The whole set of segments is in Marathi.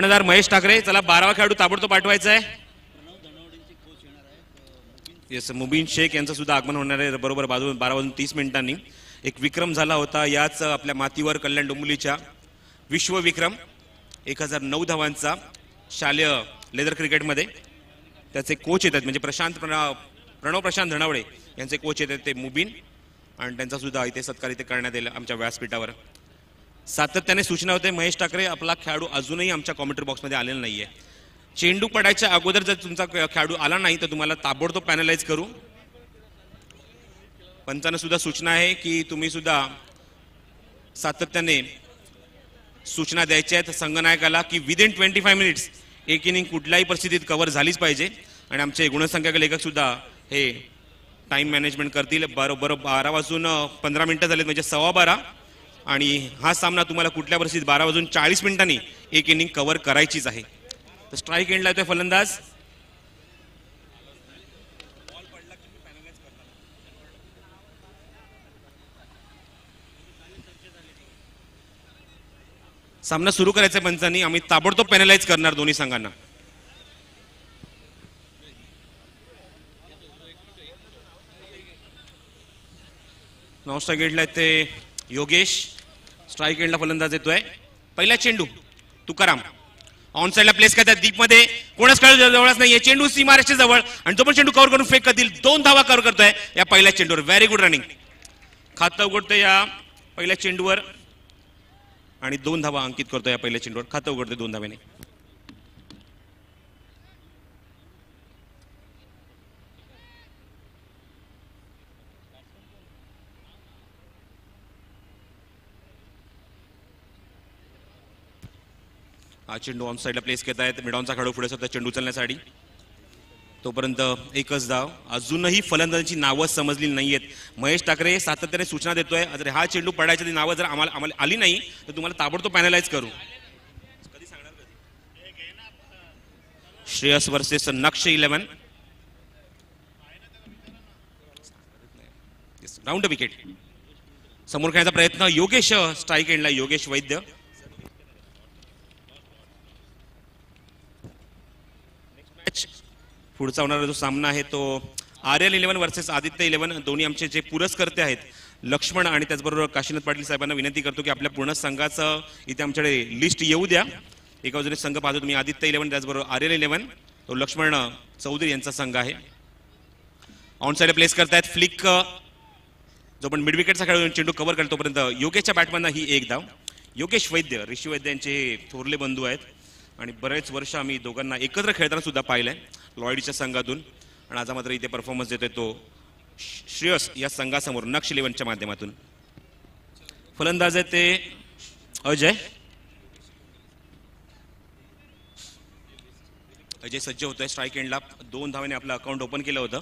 कर्णधार महेश ठाकरे. चला 12वा खेळाडू ताबडतोब पाठवायचा आहे. येस, मुबीन शेख यांचं सुद्धा आगमन होणार आहे बरोबर 12:30 एक विक्रम झाला होता याच आपल्या मातीवर कल्याण डोंबिवलीच्या विश्वविक्रम 1009 धावांचा शालेय लेदर क्रिकेटमध्ये. त्याचे कोच येतात म्हणजे प्रणव प्रशांत धनावडे यांचे कोच येतात ते मुबीन, आणि त्यांचा सुद्धा इथे सत्कार इथे करण्यात येईल आमच्या व्यासपीठावर. सातत्याने सूचना होते महेश ठाकरे आपला खेळाडू अजूनही आमच्या कॉमेंट्री बॉक्समध्ये आलेला नाहीये. चेंडू पडायच्या अगोदर जर तुमचा खेळाडू आला नाही तर तुम्हाला ताबडतोब पॅनलाइज करू. पंचांना सुद्धा सूचना आहे की तुम्ही सुद्धा सातत्याने सूचना द्यायच्या आहेत संघनायकाला की विदिन 25 मिनिट्स एक इनिंग कुठल्याही परिस्थितीत कव्हर झालीच पाहिजे. आणि आमचे गुणसंख्याक लेखक सुद्धा हे टाइम मॅनेजमेंट करतील. बरोबर 12:15 झालेत म्हणजे 12:15, आणि हा सामना तुम्हाला कुठल्या परिस्थितीत 12:40 एक इनिंग कव्हर करायचीच आहे. तर स्ट्राईक एंडला येतोय फलंदाज. सामना सुरू करायचा पंचांनी. आम्ही ताबडतोब पॅनलाइज करणार दोन्ही संघांना. नॉन स्ट्राईक एंडला येते योगेश. स्ट्राईक एंडला फलंदाज येतोय. पहिला चेंडू तुकाराम ऑन साइडला प्लेस करतात डीपमध्ये. कोणाच खेळाडू जवळच नाहीये. चेंडू सीमारेषे जवळ आणि तो पण चेंडू कव्हर करून फेक करतील. 2 धावा कव्हर करतोय या पहिल्या चेंडूवर. Very good running. खातं उघडतोय या पहिल्या चेंडूवर आणि 2 धावा अंकित करतोय या पहिल्या चेंडूवर. खातं उघडतोय 2 धाव्याने. हा चेंडू ऑन साइडला प्लेस करत आहेत. मिडॉनचा खेळाडू पुढे सध्या चेंडू उचलण्यासाठी. तोपर्यंत एकच धाव. अजूनही फलंदाजांची नावं समजली नाहीयेत. महेश ठाकरे सातत्याने सूचना देतोय जर हा चेंडू पडायच्या नावं जर आम्हाला आली नाही तर तुम्हाला ताबडतोब पॅनलाइज करू. श्रेयस वर्सेस नक्ष 11. Round wicket. समोर खेळण्याचा प्रयत्न योगेश. स्ट्राईक एंडला योगेश वैद्य. पुढचा होणारा जो सामना आहे तो आर्यन 11 वर्सेस आदित्य 11. दोन्ही आमचे जे पुरस्कर्ते आहेत लक्ष्मण आणि त्याचबरोबर काशीनाथ पाटील साहेबांना विनंती करतो की आपल्या पूर्ण संघाचं इथे आमच्याकडे लिस्ट येऊ द्या. एका बाजूने संघ पाहतो तुम्ही आदित्य 11 त्याचबरोबर आर्यन 11. तो लक्ष्मण चौधरी यांचा संघ आहे. ऑन साइड प्लेस करतायत फ्लिक. जो पण मिड विकेटचा खेळाडू चेंडू कव्हर करतो तोपर्यंत योगेशच्या बॅटमॅनना ही एक धाव. योगेश वैद्य ऋषी वैद्य यांचे थोरले बंधू आहेत आणि बरेच वर्ष आम्ही दोघांना एकत्र खेळताना सुद्धा पाहिलंय लॉयडच्या संघातून. आणि आज मात्र इथे परफॉर्मन्स देतोय तो श्रेयस या संघासमोर नक्ष 11च्या माध्यमातून. फलंदाज आहे ते अजय. अजय सज्ज होतोय. स्ट्राईक एंडला 2 धावांनी आपलं अकाउंट ओपन केलं होतं.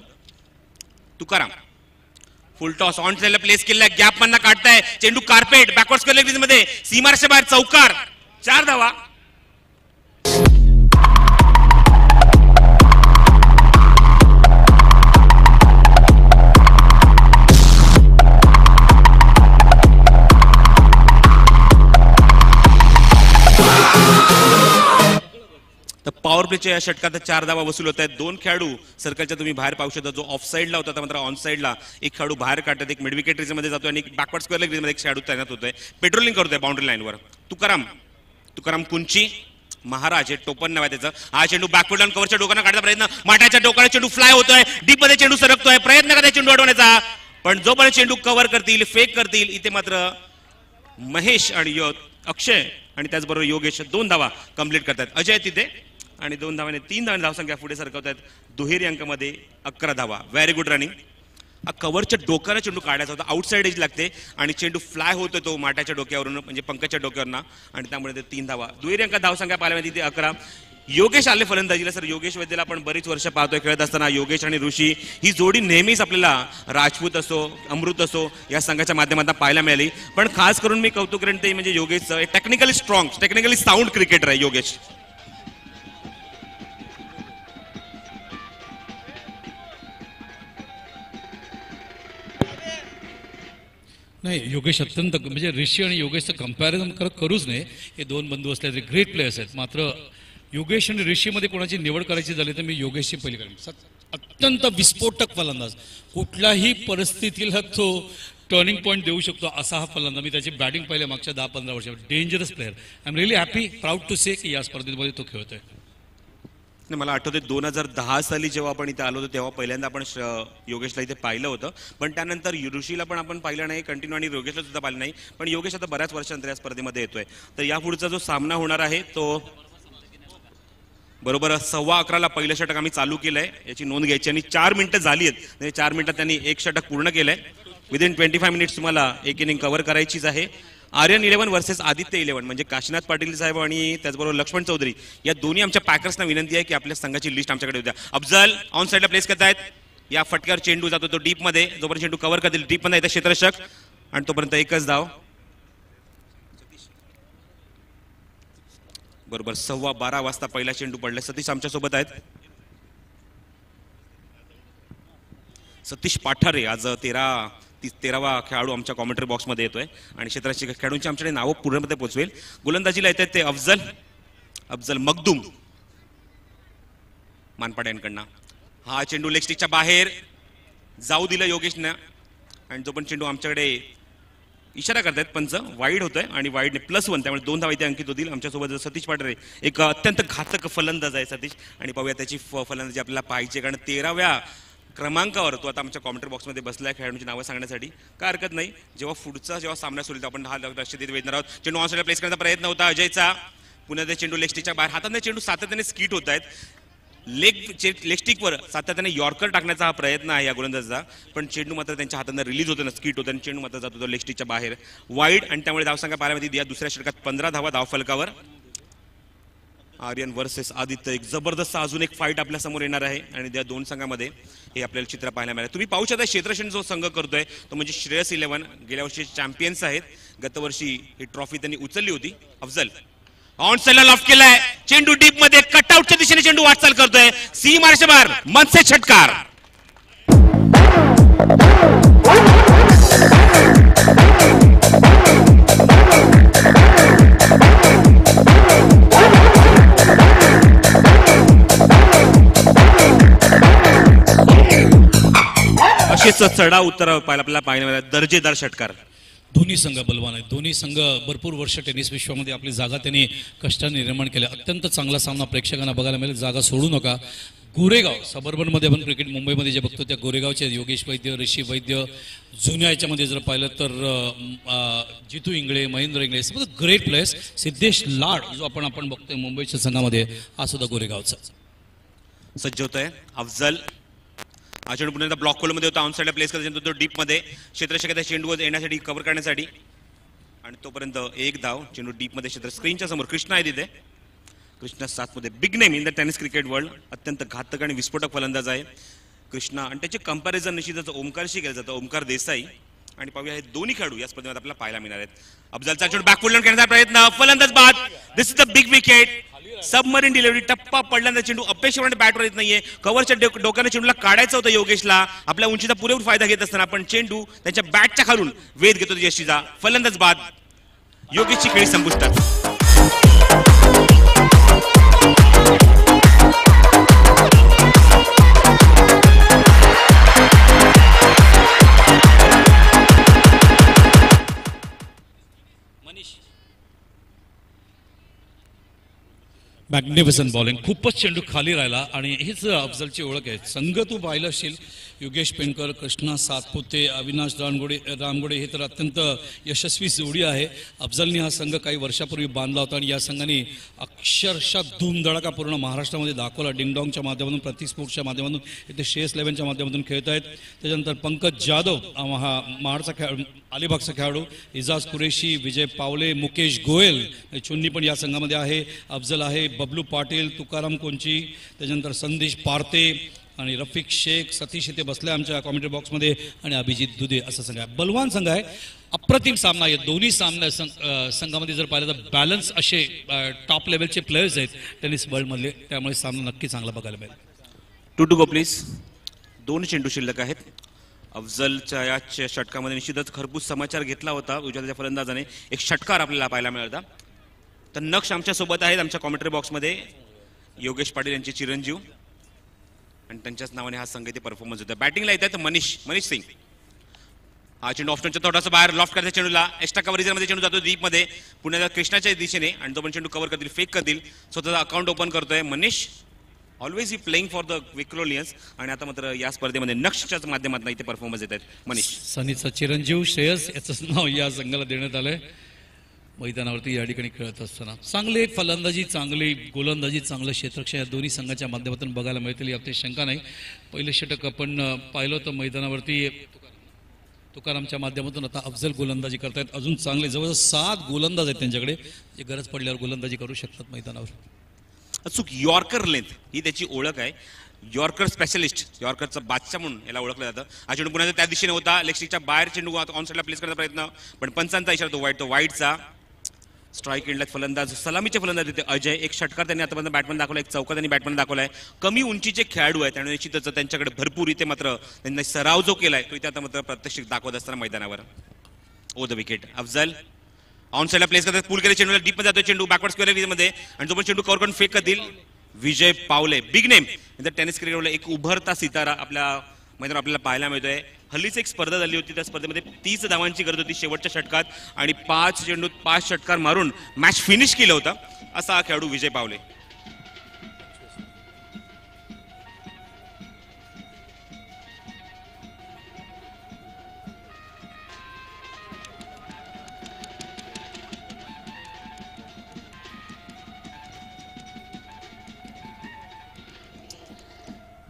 तुकाराम फुल टॉस ऑन साइडला प्लेस केलेला गॅप मधनं काढताय. चेंडू कार्पेट बॅकवर्ड स्क्वेअर लेग मध्ये सीमारेषेच्या बाहेर चौकार. 4 धावा. तर पॉवर प्लेच्या या षटकात 4 धावा वसूल होत आहेत. 2 खेळाडू सर्कलच्या तुम्ही बाहेर पाहू शकता. जो ऑफ साइडला होता मात्र ऑन साइडला एक खेळाडू बाहेर काढतात. एक मिड विकेट मध्ये जातोय आणि बॅकवर्ड स्क्वेअर लेग मध्ये एक खेळाडू तैनात होतोय. पेट्रोलिंग करतोय बाउंड्री लाईनवर. तुकाराम कुंची महाराज हे टोपण नाव आहे त्याचं. हा चेंडू बॅकवर्ड लाईन कव्हरच्या डोक्यानं काढण्याचा प्रयत्न. माठाच्या डोक्याला चेंडू फ्लाय होतोय. डीप मध्ये चेंडू सरकतोय. प्रयत्न करताय चेंडू अडवण्याचा पण जोपर्यंत चेंडू कव्हर करतील फेक करतील. इथे मात्र महेश आणि अक्षय आणि त्याचबरोबर योगेश 2 धावा कंप्लीट करतात. अजय तिथे आणि 2 धावाने 3 धावसंख्या पुढे सरकवतात. दुहेरी अंकामध्ये 11 धावा. Very good running. कव्हरच्या डोक्याला चेंडू काढायचा होता. आउटसाइड एज लागते आणि चेंडू फ्लाय होतो तो माठाच्या डोक्यावरून म्हणजे पंकजच्या डोक्यावरनं आणि त्यामुळे ते 3 धावा. दुहेरी अंकात धावसंख्या पाहायला मिळते 11. योगेश आले फलंदाजीला. सर योगेश वैद्यला आपण बरीच वर्ष पाहतोय खेळत असताना. योगेश आणि ऋषी ही जोडी नेहमीच आपल्याला राजपूत असो अमृत असो या संघाच्या माध्यमातून पाहायला मिळाली. पण खास करून मी कौतुक करेन ते म्हणजे योगेशचं technically strong technically sound cricketer आहे योगेश. नाही, योगेश अत्यंत म्हणजे ऋषी आणि योगेशचं कंपॅरिझन करूच नये. हे दोन बंधू असले ग्रेट प्लेयर्स आहेत. मात्र योगेश आणि ऋषीमध्ये कोणाची निवड करायची झाली तर मी योगेशची पहिली करेन. अत्यंत विस्फोटक फलंदाज, कुठल्याही परिस्थितीला तो टर्निंग पॉईंट देऊ शकतो असा हा फलंदाज. मी त्याची बॅटिंग पाहिले मागच्या 10-15 वर्षात. Dangerous player. I am really happy, proud to say की या स्पर्धेमध्ये तो खेळतोय. मला आठवते 2010 साली जेव्हा आपण इथे आलो होतो तेव्हा पहिल्यांदा आपण योगेशला इथे पाहिलं होतं, पण त्यानंतर ऋषीला पण आपण पाहिलं नाही कंटिन्यू आणि योगेशला सुद्धा पाहिलं नाही. पण योगेश आता बऱ्याच वर्षांतर या स्पर्धेमध्ये येतोय. तर यापुढचा जो सामना होणार आहे तो बरोबर 11:15 पहिलं षटक आम्ही चालू केलंय, याची नोंद घ्यायची. आणि 4 मिनिटं झाली आहेत. 4 मिनिटात त्यांनी एक षटक पूर्ण केलंय. विदिन 25 मिनिट्स तुम्हाला एक इनिंग कव्हर करायचीच आहे. आर्यन 11 वर्सेस आदित्य 11 म्हणजे काशीनाथ पाटील साहेब आणि त्याचबरोबर लक्ष्मण चौधरी या दोन्ही आमच्या पॅकर्सना विनंती आहे की आपल्या संघाची लिस्ट आमच्याकडे द्या. अफजल ऑन साईडला प्लेस करतायत. या फटक्यावर चेंडू जातो तो डीप मध्ये. जोपर्यंत चेंडू कव्हर करतील डीप मध्ये येतं क्षेत्ररक्षक आणि तोपर्यंत एकच धाव. बरोबर 12:15 वाजता पहिला चेंडू पडलाय. सतीश आमच्या सोबत आहेत. सतीश पाठारे आज 13वा खेळाडू आमच्या कॉमेंट्री बॉक्समध्ये येतोय आणि क्षेत्राची खेळाडूंची आमच्याकडे नावं पूर्णपणे पोहोचवेल. गोलंदाजीला येतात ते अफजल मखदूम मानपाड यांकडनं. हा चेंडू लेग स्टिकच्या बाहेर जाऊ दिलं योगेशनं आणि जो पण चेंडू आमच्याकडे इशारा करतायत पंच वाईड होतोय आणि वाईडने +1 त्यामुळे 2 धावा इथे अंकित होतील. आमच्यासोबत सतीश पाठारे एक अत्यंत घातक फलंदाज आहे सतीश आणि पाहूया त्याची फलंदाजी आपल्याला पाहिजे कारण 13व्या क्रमांकावर तो आता आमच्या कॉमेंट्री बॉक्समध्ये बसलाय खेळाडूंची नावं सांगण्यासाठी. काय हरकत नाही. जेव्हा सामना सुरू होईल आपण हा लक्ष देत वेदणार आहोत. चेंडू ऑन साईडला प्लेस करण्याचा प्रयत्न होता अजयचा. पुन्हा ते चेंडू लेगस्टिकच्या बाहेर. हाताने चेंडू सातत्याने स्किट होत आहेत. लेगस्टिकवर सातत्याने यॉर्कर टाकण्याचा हा प्रयत्न आहे या गोलंदाजाचा, पण चेंडू मात्र त्यांच्या हाताने रिलीज होतो ना, स्किट होतं आणि चेंडू मात्र जातो तो लेगस्टिकच्या बाहेर वाईड आणि त्यामुळे धावसंख्या पाहायला या दुसऱ्या षटकात 15 धावा धावफलकावर. आर्यन वर्सेस आदित्य एक जबरदस्त अजून एक फाईट आपल्या समोर येणार आहे आणि त्या दोन संघामध्ये हे आपल्याला चित्र पाहायला मिळालं. तुम्ही पाहू शकता क्षेत्ररक्षण जो संघ करतोय तो म्हणजे श्रेयस 11 गेल्या वर्षी चॅम्पियन्स आहेत. गतवर्षी ही ट्रॉफी त्यांनी उचलली होती. अफजल ऑन साईडला लॉफ केलाय. चेंडू डीप मध्ये कटआउटच्या दिशेने चेंडू वाटचाल करतोय. सी मार्शबार मनसे षटकार. असेच चढाव उतार आपल्याला पाहायला मिळाला. दर्जेदार षटकार. दोन्ही संघ बलवान आहेत. दोन्ही संघ भरपूर वर्ष टेनिस विश्वामध्ये आपली जागा त्यांनी कष्टाने निर्माण केल्या. अत्यंत चांगला सामना प्रेक्षकांना बघायला मिळेल. जागा सोडू नका. गोरेगाव सबर्बनमध्ये आपण क्रिकेट मुंबईमध्ये जे बघतो त्या गोरेगावचे योगेश वैद्य, ऋषी वैद्य. जुन्या याच्यामध्ये जर पाहिलं तर जितू इंगळे, महेंद्र इंगळे ग्रेट प्लेयर्स. सिद्धेश लाड जो आपण बघतोय मुंबईच्या संघामध्ये हा सुद्धा गोरेगावचा. सज्ज होत आहे अफजल. हा चेंडू पुन्हा ब्लॉक खोलमध्ये होता. ऑन साईडला प्लेस करता तो डीप मध्ये क्षेत्ररक्षक चेंडू येण्यासाठी कव्हर करण्यासाठी आणि तोपर्यंत एक धाव. चेंडू डीप मध्ये क्षेत्र स्क्रीनच्या समोर कृष्णा आहे तिथे. कृष्णा 7 मध्ये big name in the tennis cricket world. अत्यंत घातक आणि विस्फोटक फलंदाज आहे कृष्णा आणि त्याचे कंपॅरिझन निश्चितच ओमकारशी केलं जातं. ओमकार देसाई आणि पाहूया हे दोन्ही खेळाडू या स्पर्धेमध्ये आपल्याला पाहायला मिळणार आहेत. अफजलचा चेंडू बॅकफुल करण्याचा प्रयत्न. फलंदाज बाद. This is the big wicket. Submarine delivery. टप्पा पडल्यानंतर चेंडू अपेक्षेप्रमाणे बॅटवर येत नाहीये. कव्हरच्या डोक्याने चेंडूला काढायचं होतं योगेशला. आपल्या उंचीचा पुरेपूर फायदा घेत असताना पण चेंडू त्याच्या बॅटच्या खालून वेध घेतो यष्टीचा. फलंदाज बाद. योगेशची खेळी संपुष्टात. Magnificent bowling. खूपच चेंडू खाली राहिला आणि हीच अफजलची ओळख आहे. संघ तू पाहिलं असशील योगेश पेंडकर, कृष्णा सातपुते, अविनाश रामगोडे हे तर अत्यंत यशस्वी जोडी आहे. अफजलने हा संघ काही वर्षापूर्वी बांधला होता आणि या संघाने अक्षरशः धूमधडाका पूर्ण महाराष्ट्रामध्ये दाखवला. डिंगडॉंगच्या माध्यमातून, प्रतीक स्पोर्ट्सच्या माध्यमातून, इथे श्रेयस 11च्या माध्यमातून खेळत आहेत. त्याच्यानंतर पंकज जाधव हा महाडचा खेळाडू, अलिबागचा खेळाडू, इजाज कुरेशी, विजय पावले, मुकेश गोयल चुन्नी पण या संघामध्ये आहे. अफजल आहे, बबलू पाटील, तुकाराम कोंची, त्याच्यानंतर संदेश पारते आणि रफिक शेख. सतीश इथे बसले आमच्या कॉमेंट्री बॉक्समध्ये आणि अभिजित दुधे असा संघ आहे. बलवान संघ आहे. अप्रतिम सामना आहे. दोन्ही संघामध्ये जर पाहिलं तर बॅलन्स असे टॉप लेवलचे प्लेयर्स आहेत टेनिस वर्ल्डमधले. त्यामुळे सामना नक्की चांगला बघायला मिळेल. To go please. 2 चेंडू शिल्लक आहेत. अफजलच्या या षटकामध्ये निश्चितच खरपूस समाचार घेतला होता उजव्या फलंदाजाने. एक षटकार आपल्याला पाहायला मिळाला. तर नक्ष आमच्या सोबत आहेत आमच्या कॉमेंट्री बॉक्समध्ये योगेश पाटील यांचे चिरंजीव आणि त्यांच्याच नावाने हा संघ इथे परफॉर्मन्स होता. बॅटिंगला येतात मनीष सिंग. हा चेंडू ऑप्शनच्या थोडासा बाहेर लॉफ्ट करते चेंडूला. एक्स्ट्रा कव्हरेजमध्ये चेंडू जातो डीपमध्ये पुण्याच्या कृष्णाच्या दिशेने आणि तो पण चेंडू कव्हर करतील, फेक करतील. स्वतःचा अकाउंट ओपन करतोय Manish. Always he playing for the Vikhrolians आणि आता मात्र या स्पर्धेमध्ये नक्षच्या माध्यमातून इथे परफॉर्मन्स येत आहेत मनीष. सनीचा चिरंजीव श्रेयस याचं नाव या संघाला देण्यात आलंय. मैदानावरती या ठिकाणी खेळत असताना चांगले फलंदाजी, चांगली गोलंदाजी, चांगलं क्षेत्ररक्षण या दोन्ही संघाच्या माध्यमातून बघायला मिळतील यात शंका नाही. पहिलं षटक आपण पाहिलं तर मैदानावरती तुकारामच्या माध्यमातून आता अफजल गोलंदाजी करतायत. अजून चांगले जवळजवळ 7 गोलंदाज आहेत त्यांच्याकडे जे गरज पडल्यावर गोलंदाजी करू शकतात मैदानावर. अचूक यॉर्कर लेंथ ही त्याची ओळख आहे. यॉर्कर स्पेशलिस्ट, यॉर्करचा बादशाह म्हणून याला ओळखलं जातं. हा चेंडू पुण्याचा त्या दिशेने होता. लेगस्टिकच्या बाहेर चेंडू ऑन साईडला प्लेस करण्याचा प्रयत्न पण पंचांचा इशारा तो वाईटचा. स्ट्राईक एंडला फलंदाज सलामीचे फलंदाज येते अजय. एक षटकार त्यांनी आतापर्यंत बॅटमॅन दाखवला, एक चौका त्यांनी बॅटमॅन दाखवलाय. कमी उंचीचे खेळाडू आहेत त्यामुळे निश्चितच त्यांच्याकडे भरपूर इथे मात्र त्यांनी सराव जो केलाय तो इथे आता मात्र प्रत्यक्ष दाखवत असताना मैदानावर. ओ द विकेट. अफजल ऑन साईडला प्लेस करतात, पूल केले चेंडूला, डीप मध्ये जातो चेंडू बॅकवर्ड स्क्वेअर मध्ये आणि तो पण चेंडू कव्हर करून फेक करतील. विजय पावले बिग नेम टेनिस क्रिकेटवर एक उभरता सितारा आपल्या मैदानावर आपल्याला पाहायला मिळतोय. हल्लीच एक स्पर्धा झाली होती, त्या स्पर्धेमध्ये 30 धावांची गरज होती शेवटच्या षटकात आणि 5 चेंडूत 5 षटकार मारून मॅच फिनिश केलं होतं असा हा खेळाडू विजय पावले.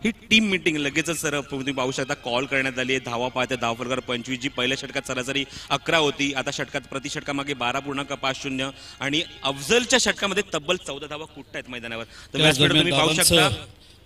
ही टीम मीटिंग लगेचच सर तुम्ही पाहू शकता कॉल करण्यात आली आहे. धावा पाहते धाव फरकार 25 जी पहिल्या षटकात सरासरी 11 होती, आता षटकात प्रति षटकामागे 12.50 आणि अफजलच्या षटकामध्ये तब्बल 14 धावा कुठत आहेत मैदानावर. तर तुम्ही पाहू शकता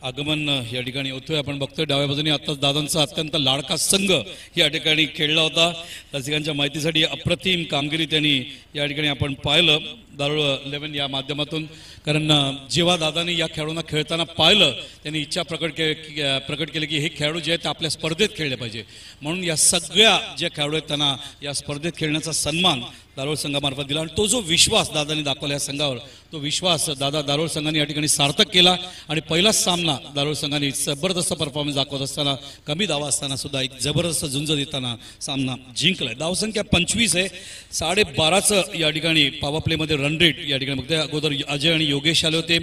आगमन या ठिकाणी होतोय. आपण बघतोय डाव्या बाजूने आताच दादांचा अत्यंत लाडका संघ या ठिकाणी खेळला होता. रसिकांच्या माहितीसाठी अप्रतिम कामगिरी त्यांनी या ठिकाणी आपण पाहिलं दारुळ 11 या माध्यमातून. कारण जेव्हा दादांनी या खेळाडूंना खेळताना पाहिलं त्यांनी इच्छा प्रकट केली की हे खेळाडू जे आहेत ते आपल्या स्पर्धेत खेळले पाहिजे. म्हणून या सगळ्या जे खेळाडू आहेत त्यांना या स्पर्धेत खेळण्याचा सन्मान दारोळ संघामार्फत दिला आणि तो जो विश्वास दादांनी दाखवला या संघावर तो विश्वास दारोळ संघाने या ठिकाणी सार्थक केला. आणि पहिलाच सामना दारोळ संघाने जबरदस्त परफॉर्मन्स दाखवत असताना, कमी धावा असताना सुद्धा एक जबरदस्त झुंज देताना सामना जिंकलाय. धावसंख्या 25 आहे. 12.5चं या ठिकाणी पॉवर प्लेमध्ये रन रेट या ठिकाणी बघतोय. अगोदर अजय आणि योगेश आले होते.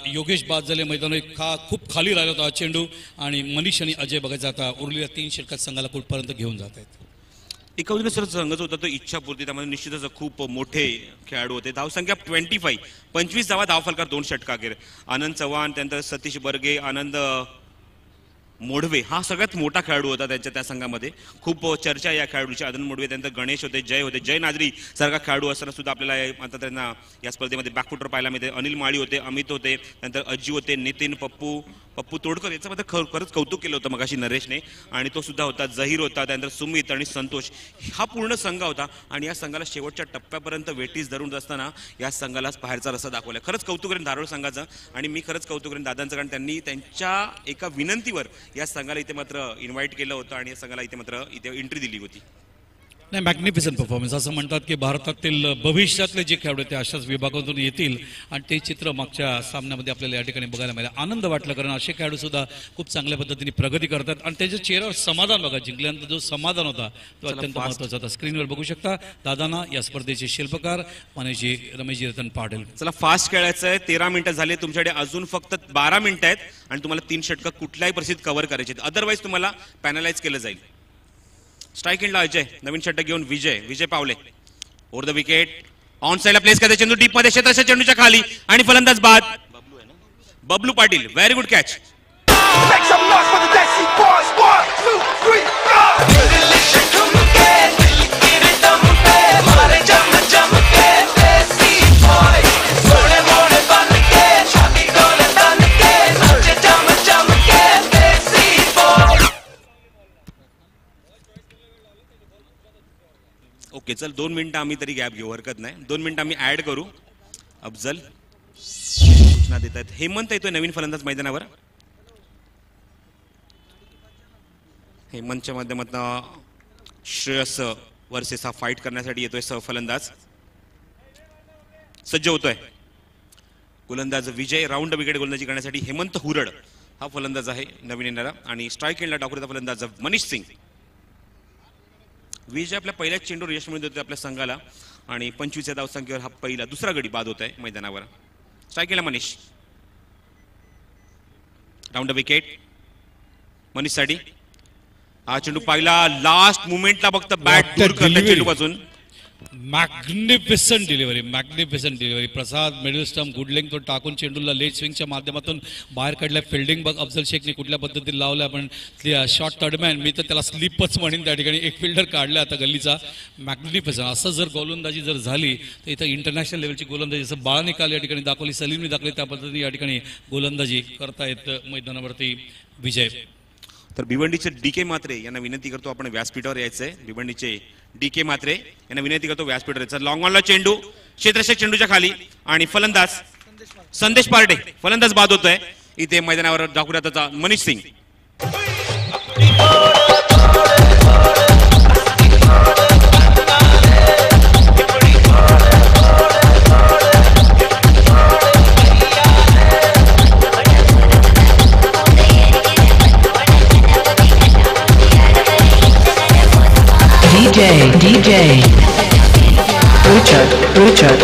योगेश बाद झाले, मैदान खूप खाली राहिला होता चेंडू आणि मनीष आणि अजय बघायचा आता उरलेल्या 3 षटकात संघाला कुठपर्यंत घेऊन जात आहेत. एका बाजूने सर संघच होता तो इच्छापूर्ती, त्यामध्ये निश्चितच खूप मोठे खेळाडू होते. धावसंख्या 25 धावा, धाव फलकार 2 षटकाखेर. आनंद चव्हाण, त्यानंतर सतीश बर्गे, आनंद मोडवे हा सगळ्यात मोठा खेळाडू होता त्या संघामध्ये. खूप चर्चा या खेळाडूची. आनंद मोडवे, त्यानंतर गणेश होते, जय नाजरी सारखा खेळाडू असताना सुद्धा आपल्याला आता त्यांना या स्पर्धेमध्ये बॅकफुटर पाहायला मिळते. अनिल माळी होते, अमित होते, त्यानंतर अज्जी होते, नितीन, पप्पू तोडकर याच्यामध्ये खरंच कौतुक केलं होतं मगाशी नरेशने आणि तो सुद्धा होता. जहीर होता, त्यानंतर सुमित आणि संतोष हा पूर्ण संघ होता आणि या संघाला शेवटच्या टप्प्यापर्यंत वेटीस धरून असताना या संघाला बाहेरचा रस्ता दाखवला. खरंच कौतुक करेन धारोळ संघाचं आणि मी खरंच कौतुक करेन दादांचं, कारण त्यांनी त्यांच्या एका विनंतीवर या संघाला इथे मात्र इन्व्हाइट केलं होतं आणि या संघाला इथे मात्र इथे एंट्री दिली होती. नाही, मॅग्निफिसंट परफॉर्मन्स असं म्हणतात की भारतातील भविष्यातले जे खेळाडू ते अशाच विभागातून येतील आणि ते चित्र मागच्या सामन्यामध्ये आपल्याला या ठिकाणी बघायला मिळालं. आनंद वाटला कारण असे खेळाडू सुद्धा खूप चांगल्या पद्धतीने प्रगती करतात आणि त्याच्या चेहऱ्यावर समाधान बघा. जिंकल्यानंतर जो समाधान होता तो अत्यंत महत्वाचा होता. स्क्रीनवर बघू शकता दादांना या स्पर्धेचे शिल्पकार मानेजी रमेशजी रतन पाटील. चला फास्ट खेळायचं आहे. 13 मिनिटं झाले, तुमच्याकडे अजून फक्त 12 मिनिटं आहेत आणि तुम्हाला 3 षटकं कुठल्याही परिस्थितीत कव्हर करायचे आहेत, अदरवाईज तुम्हाला पॅनलाइज केलं जाईल. स्ट्राईक एंडला अजय, नवीन षटक घेऊन विजय पावले. ओव्हर द विकेट, ऑन साईडला प्लेस करते चेंडू डीप मध्ये, क्षेत्राच्या चेंडूच्या खाली आणि फलंदाज बाद Bablu Patil. Very good catch. Okay चल 2 मिनिटं आम्ही तरी गॅप घेऊ, हरकत नाही. 2 मिनिटं आम्ही ऍड करू. अफजल सूचना देत आहेत. हेमंत येतोय नवीन फलंदाज मैदानावर. हेमंतच्या माध्यमातून श्रेयस वर्सेस हा फाईट करण्यासाठी येतोय फलंदाज सज्ज होतोय. गोलंदाज विजय राऊंड विकेट गोलंदाजी करण्यासाठी हेमंत हुरड हा फलंदाज आहे नवीन येणारा. आणि स्ट्राईक एंडला डावखुरीचा फलंदाज मनीष सिंग. विजय आपल्या पहिल्याच चेंडूवर यश मिळवून देतोय आपल्या संघाला आणि 25 या धावसंख्येवर हा दुसरा गडी बाद होत आहे मैदानावर. स्ट्राईक एंडला मनीष. Round wicket मनीषसाठी. हा चेंडू पाहिला लास्ट मुमेंटला फक्त बॅट दूर करला चेंडूपासून. Magnificent delivery. Prasad middle stump good length तो टाकून चेंडूला लेट स्विंगच्या माध्यमातून बाहेर काढलाय. फिल्डिंग बघ अफजल शेखने कुठल्या पद्धतीने लावलाय. पण शॉर्ट थर्डमॅन मी तर त्याला स्लिपच म्हणेन त्या ठिकाणी. एक फिल्डर काढला आता गल्लीचा. मॅग्निफिसंट असं जर गोलंदाजी जर झाली तर इथं इंटरनॅशनल लेवलची गोलंदाजी जसं बाळा निकाल या ठिकाणी दाखवली सलीमने दाखवली त्या पद्धतीने या ठिकाणी गोलंदाजी करतायत मैदानावरती विजय. तर भिवंडीचे DK म्हात्रे यांना विनंती करतो आपण व्यासपीठावर यायचंय. भिवंडीचे DK म्हात्रे यांना विनंती करतो व्यासपीठावर यायचं. लॉंग ऑनला चेंडू क्षेत्ररक्षक चेंडूच्या खाली आणि फलंदाज संदेश पार्टे फलंदाज बाद होतोय इथे मैदानावर. डाकुऱ्याचा मनीष सिंग. DJ Richard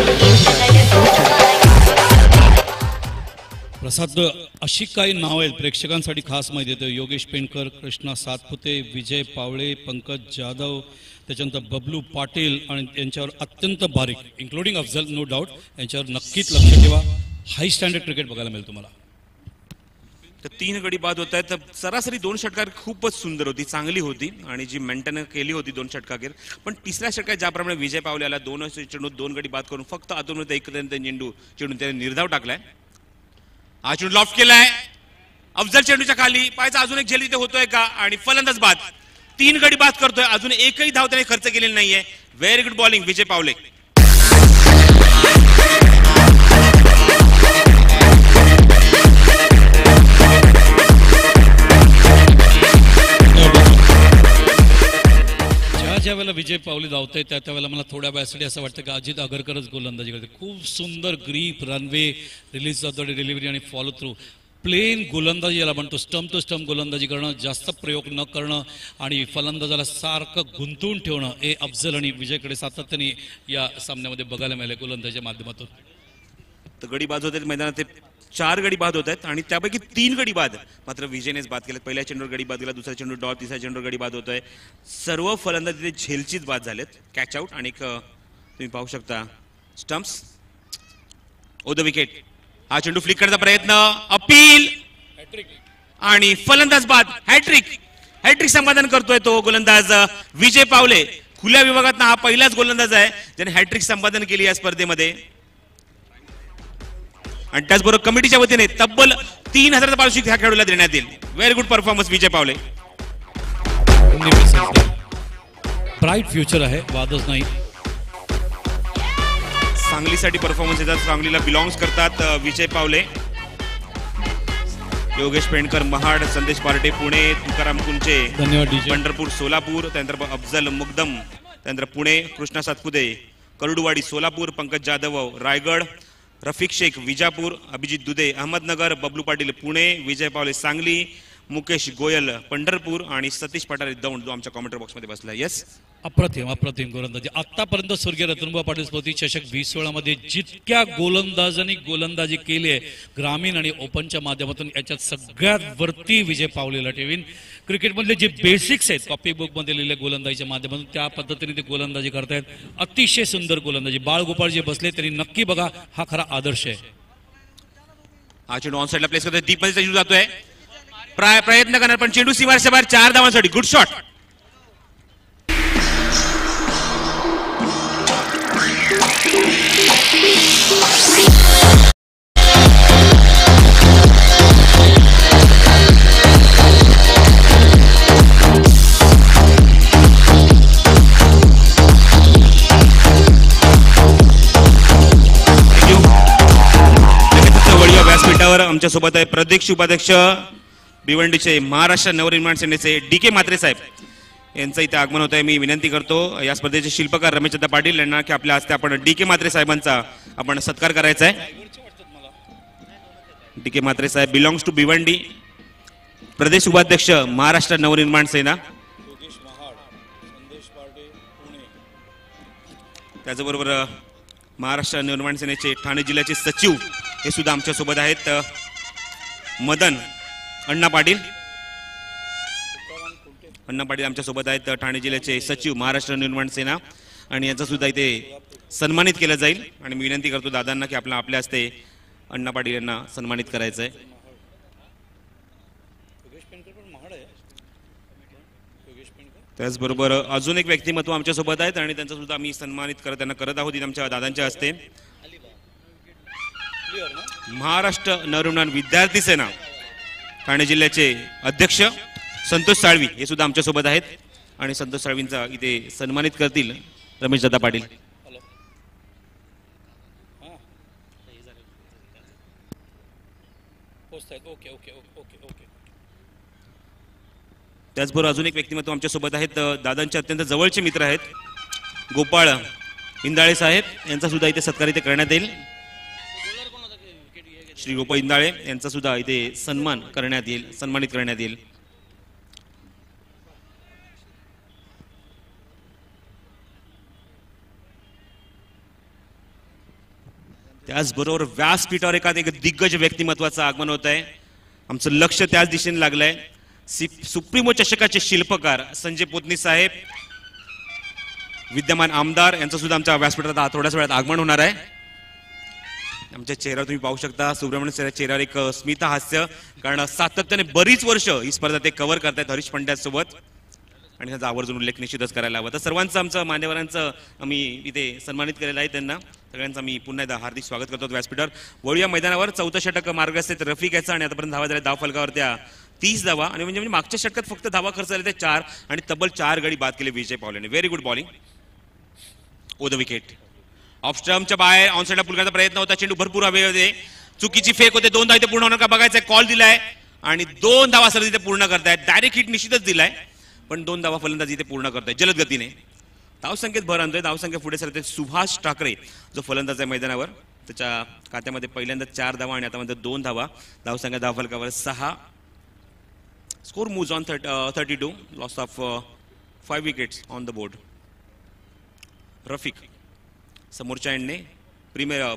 प्रसाद अशी काही नाव आहेत प्रेक्षकांसाठी खास माहिती देतो. योगेश पेंडकर, कृष्णा सातपुते, विजय पावळे, पंकज जाधव, त्याच्यानंतर बबलू पाटील आणि यांच्यावर अत्यंत बारीक इन्क्लुडिंग अफजल नो डाऊट यांच्यावर नक्कीच लक्ष ठेवा. हाय स्टँडर्ड क्रिकेट बघायला मिळेल तुम्हाला. तर 3 गडी बाद होत आहेत. तर सरासरी 2 षटकार खूपच सुंदर होती चांगली होती आणि जी मेंटेन केली होती 2 षटकाखेर. पण तिसऱ्या षटकात ज्याप्रमाणे विजय पावलेला 2 चेंडू 2 गडी बाद करून फक्त आतून एकपर्यंत चेंडून त्याने निर्धाव टाकलाय. हा चेंडू लॉफ्ट केलाय अफजल चेंडूच्या खाली. पाहायचा अजून एक झेल तिथे होतोय का आणि फलंदाज बाद. 3 गडी बाद करतोय. अजून एकही धाव त्याने खर्च केलेली नाहीये. व्हेरी गुड बॉलिंग विजय पावले. ज्या वेळेला विजय पावले धावतंय त्या वेळेला मला थोड्या वेळासाठी असं वाटतं की अजित आगरकरच गोलंदाजी करते. खूप सुंदर grip runway release of the delivery आणि फॉलो थ्रू. प्लेन गोलंदाजी याला म्हणतो. स्टंप टू स्टंप गोलंदाजी करणं, जास्त प्रयोग न करणं आणि फलंदाजाला सारखं गुंतवून ठेवणं हे अफजल आणि विजयकडे सातत्याने या सामन्यामध्ये बघायला मिळाले गोलंदाजीच्या माध्यमातून. तर गडी बाद होत आहेत मैदानात. 4 गडी बाद होत आहेत आणि त्यापैकी 3 गडी बाद मात्र विजयनेच बाद केलेत. पहिल्या चेंडूवर गडी बाद गेला, दुसऱ्या चेंडू डॉट, तिसऱ्या चेंडूवर गडी बाद होतोय. सर्व फलंदाज तिथे झेलचीच बाद झालेत. कॅच आउट आणि तुम्ही पाहू शकता स्टंप्स ओ द विकेट. हा चेंडू फ्लिक करण्याचा प्रयत्न अपील आणि फलंदाज बाद. हॅट्रिक संपादन करतोय तो गोलंदाज विजय पावले. खुल्या विभागात हा पहिलाच गोलंदाज आहे ज्याने हॅट्रिक संपादन केली या स्पर्धेमध्ये. आणि त्याचबरोबर कमिटीच्या वतीने तब्बल 3000 पारितोषिक ह्या खेळाडूला देण्यात येईल. व्हेरी गुड परफॉर्मन्स विजय पावले. ब्राईट फ्युचर आहे वादच नाही. सांगलीसाठी परफॉर्मन्स येतात. सांगलीला बिलॉंग्स करतात विजय पावले. योगेश पेंडकर महाड, संदेश पार्टे पुणे, तुकाराम कुंचे पंढरपूर सोलापूर, त्यानंतर अफजल मुकदम, त्यानंतर पुणे कृष्णा सातपुते, करडूवाडी सोलापूर, पंकज जाधव रायगड, रफिक शेख विजापूर, अभिजित दुधे अहमदनगर, बबलू पाटील पुणे, विजय पावले सांगली, मुकेश गोयल पंढरपूर आणि सतीश पठारे दौंड जो आमच्या कॉमेंट्री बॉक्समध्ये बसला. येस अप्रतिम गोलंदाजी. आतापर्यंत स्वर्गीय रतनबा पाटील स्मृती चषक 2016 मध्ये जितक्या गोलंदाजांनी गोलंदाजी केली आहे ग्रामीण आणि ओपनच्या माध्यमातून याच्यात सगळ्यात वरती विजय पावलेला ठेवीन. क्रिकेटमधले जे बेसिक्स आहेत कॉपी बुक मध्ये लिहिल्या गोलंदाजीच्या माध्यमातून त्या पद्धतीने ते गोलंदाजी करतायत. अतिशय सुंदर गोलंदाजी. बाळगोपाळ जे बसले त्यांनी नक्की बघा. हा खरा आदर्श आहे. हा चेंडू ऑन साइडला प्लेस करतोय. डीप मध्ये चेंडू जातोय. प्रयत्न करणार पण चेंडू सीमारेषेच्या बाहेर. 4 धावांसाठी गुड शॉट. व्यासपीठावर आमच्या सोबत आहे प्रदेश उपाध्यक्ष भिवंडीचे महाराष्ट्र नवनिर्माण सेनेचे DK म्हात्रे साहेब यांचं इथे आगमन होत आहे. मी विनंती करतो या स्पर्धेचे शिल्पकार रमेशचंद्र पाटील यांना की आपल्या हस्ते आपण DK म्हात्रे साहेबांचा आपण सत्कार करायचा आहे. DK म्हात्रे साहेब बिलॉंग्स टू भिवंडी, प्रदेश उपाध्यक्ष महाराष्ट्र नवनिर्माण सेना. त्याचबरोबर महाराष्ट्र नवनिर्माण सेनेचे ठाणे जिल्ह्याचे सचिव हे सुद्धा आमच्या सोबत आहेत. मदन अण्णा पाटील आमच्या सोबत आहेत. ठाणे जिल्ह्याचे सचिव महाराष्ट्र निर्माण सेना आणि यांचा सुद्धा इथे सन्मानित केलं जाईल. आणि मी विनंती करतो दादांना की आपल्या हस्ते अण्णा पाटील यांना सन्मानित करायचं आहे. त्याचबरोबर अजून एक व्यक्तिमत्व आमच्या सोबत आहेत आणि त्यांचा सुद्धा आम्ही सन्मानित त्यांना करत आहोत आमच्या दादांच्या हस्ते. महाराष्ट्र नवनिर्माण विद्यार्थी सेना ठाणे जिल्ह्याचे अध्यक्ष संतोष साळवी हे सुद्धा आमच्या सोबत आहेत आणि संतोष साळवींचा इथे सन्मानित करतील रमेशदादा पाटील. त्याचबरोबर अजून एक व्यक्तिमत्व आमच्या सोबत आहेत. दादांचे अत्यंत जवळचे मित्र आहेत गोपाळ इंदाळे साहेब यांचा सुद्धा इथे सत्कार इथे करण्यात येईल. श्री गोपाळ इंदाळे यांचा सुद्धा इथे सन्मानित करण्यात येईल. त्याचबरोबर व्यासपीठावर एक दिग्गज व्यक्तिमत्वाचं आगमन होत आहे. आमचं लक्ष त्याच दिशेने लागलंय. सुप्रीमो चषकाचे शिल्पकार संजय पोतनी साहेब विद्यमान आमदार यांचं सुद्धा आमच्या व्यासपीठात थोड्याच वेळात आगमन होणार आहे. आमच्या चेहऱ्यावर तुम्ही पाहू शकता सुब्रमण्य चेहऱ्यावर एक स्मित हास्य, कारण सातत्याने बरीच वर्ष ही स्पर्धा ते कव्हर करतायत हरीश पंड्या सोबत आणि त्याचा आवर्जून उल्लेख निश्चितच करायला हवा. तर सर्वांचं आमचं मान्यवरांचं आम्ही इथे सन्मानित केलेलं आहे. त्यांना सगळ्यांचं मी पुन्हा एकदा हार्दिक स्वागत करतो व्यासपीठावर. वळूया मैदानावर. 14 षटक मार्गस्थित रफिक याचा आणि आतापर्यंत धावा झाल्या धाव फलकावर त्या 30 धावा आणि म्हणजे मागच्या षटकात फक्त धावा खर्च झाले ते 4 आणि तब्बल 4 गडी बाद केले विजय पावलाने. Very good bowling over the wicket. ऑफ स्टंपच्या बाहेर ऑन साइडला पुल करण्याचा प्रयत्न होता. चेंडू भरपूर हवे होते. चुकीची फेक होते. 2 धावा इथे पूर्ण होणार का बघायचं. कॉल दिलाय आणि 2 धावा सर इथे पूर्ण करतायत. डायरेक्ट हिट निश्चितच दिलाय पण 2 धावा फलंदाजी इथे पूर्ण करताय जलद गतीने. धावसंख्येत भर आणतोय. धावसंख्या पुढे सरते. सुभाष ठाकरे जो फलंदाज आहे मैदानावर त्याच्या खात्यामध्ये पहिल्यांदा 4 धावा आणि आता मध्ये 2 धावा. धावसंख्या धाव फलकावर 6. Score moves on 32. Loss of 5 wickets on the board. Rafiq समोरच्या एंडने प्रीमियर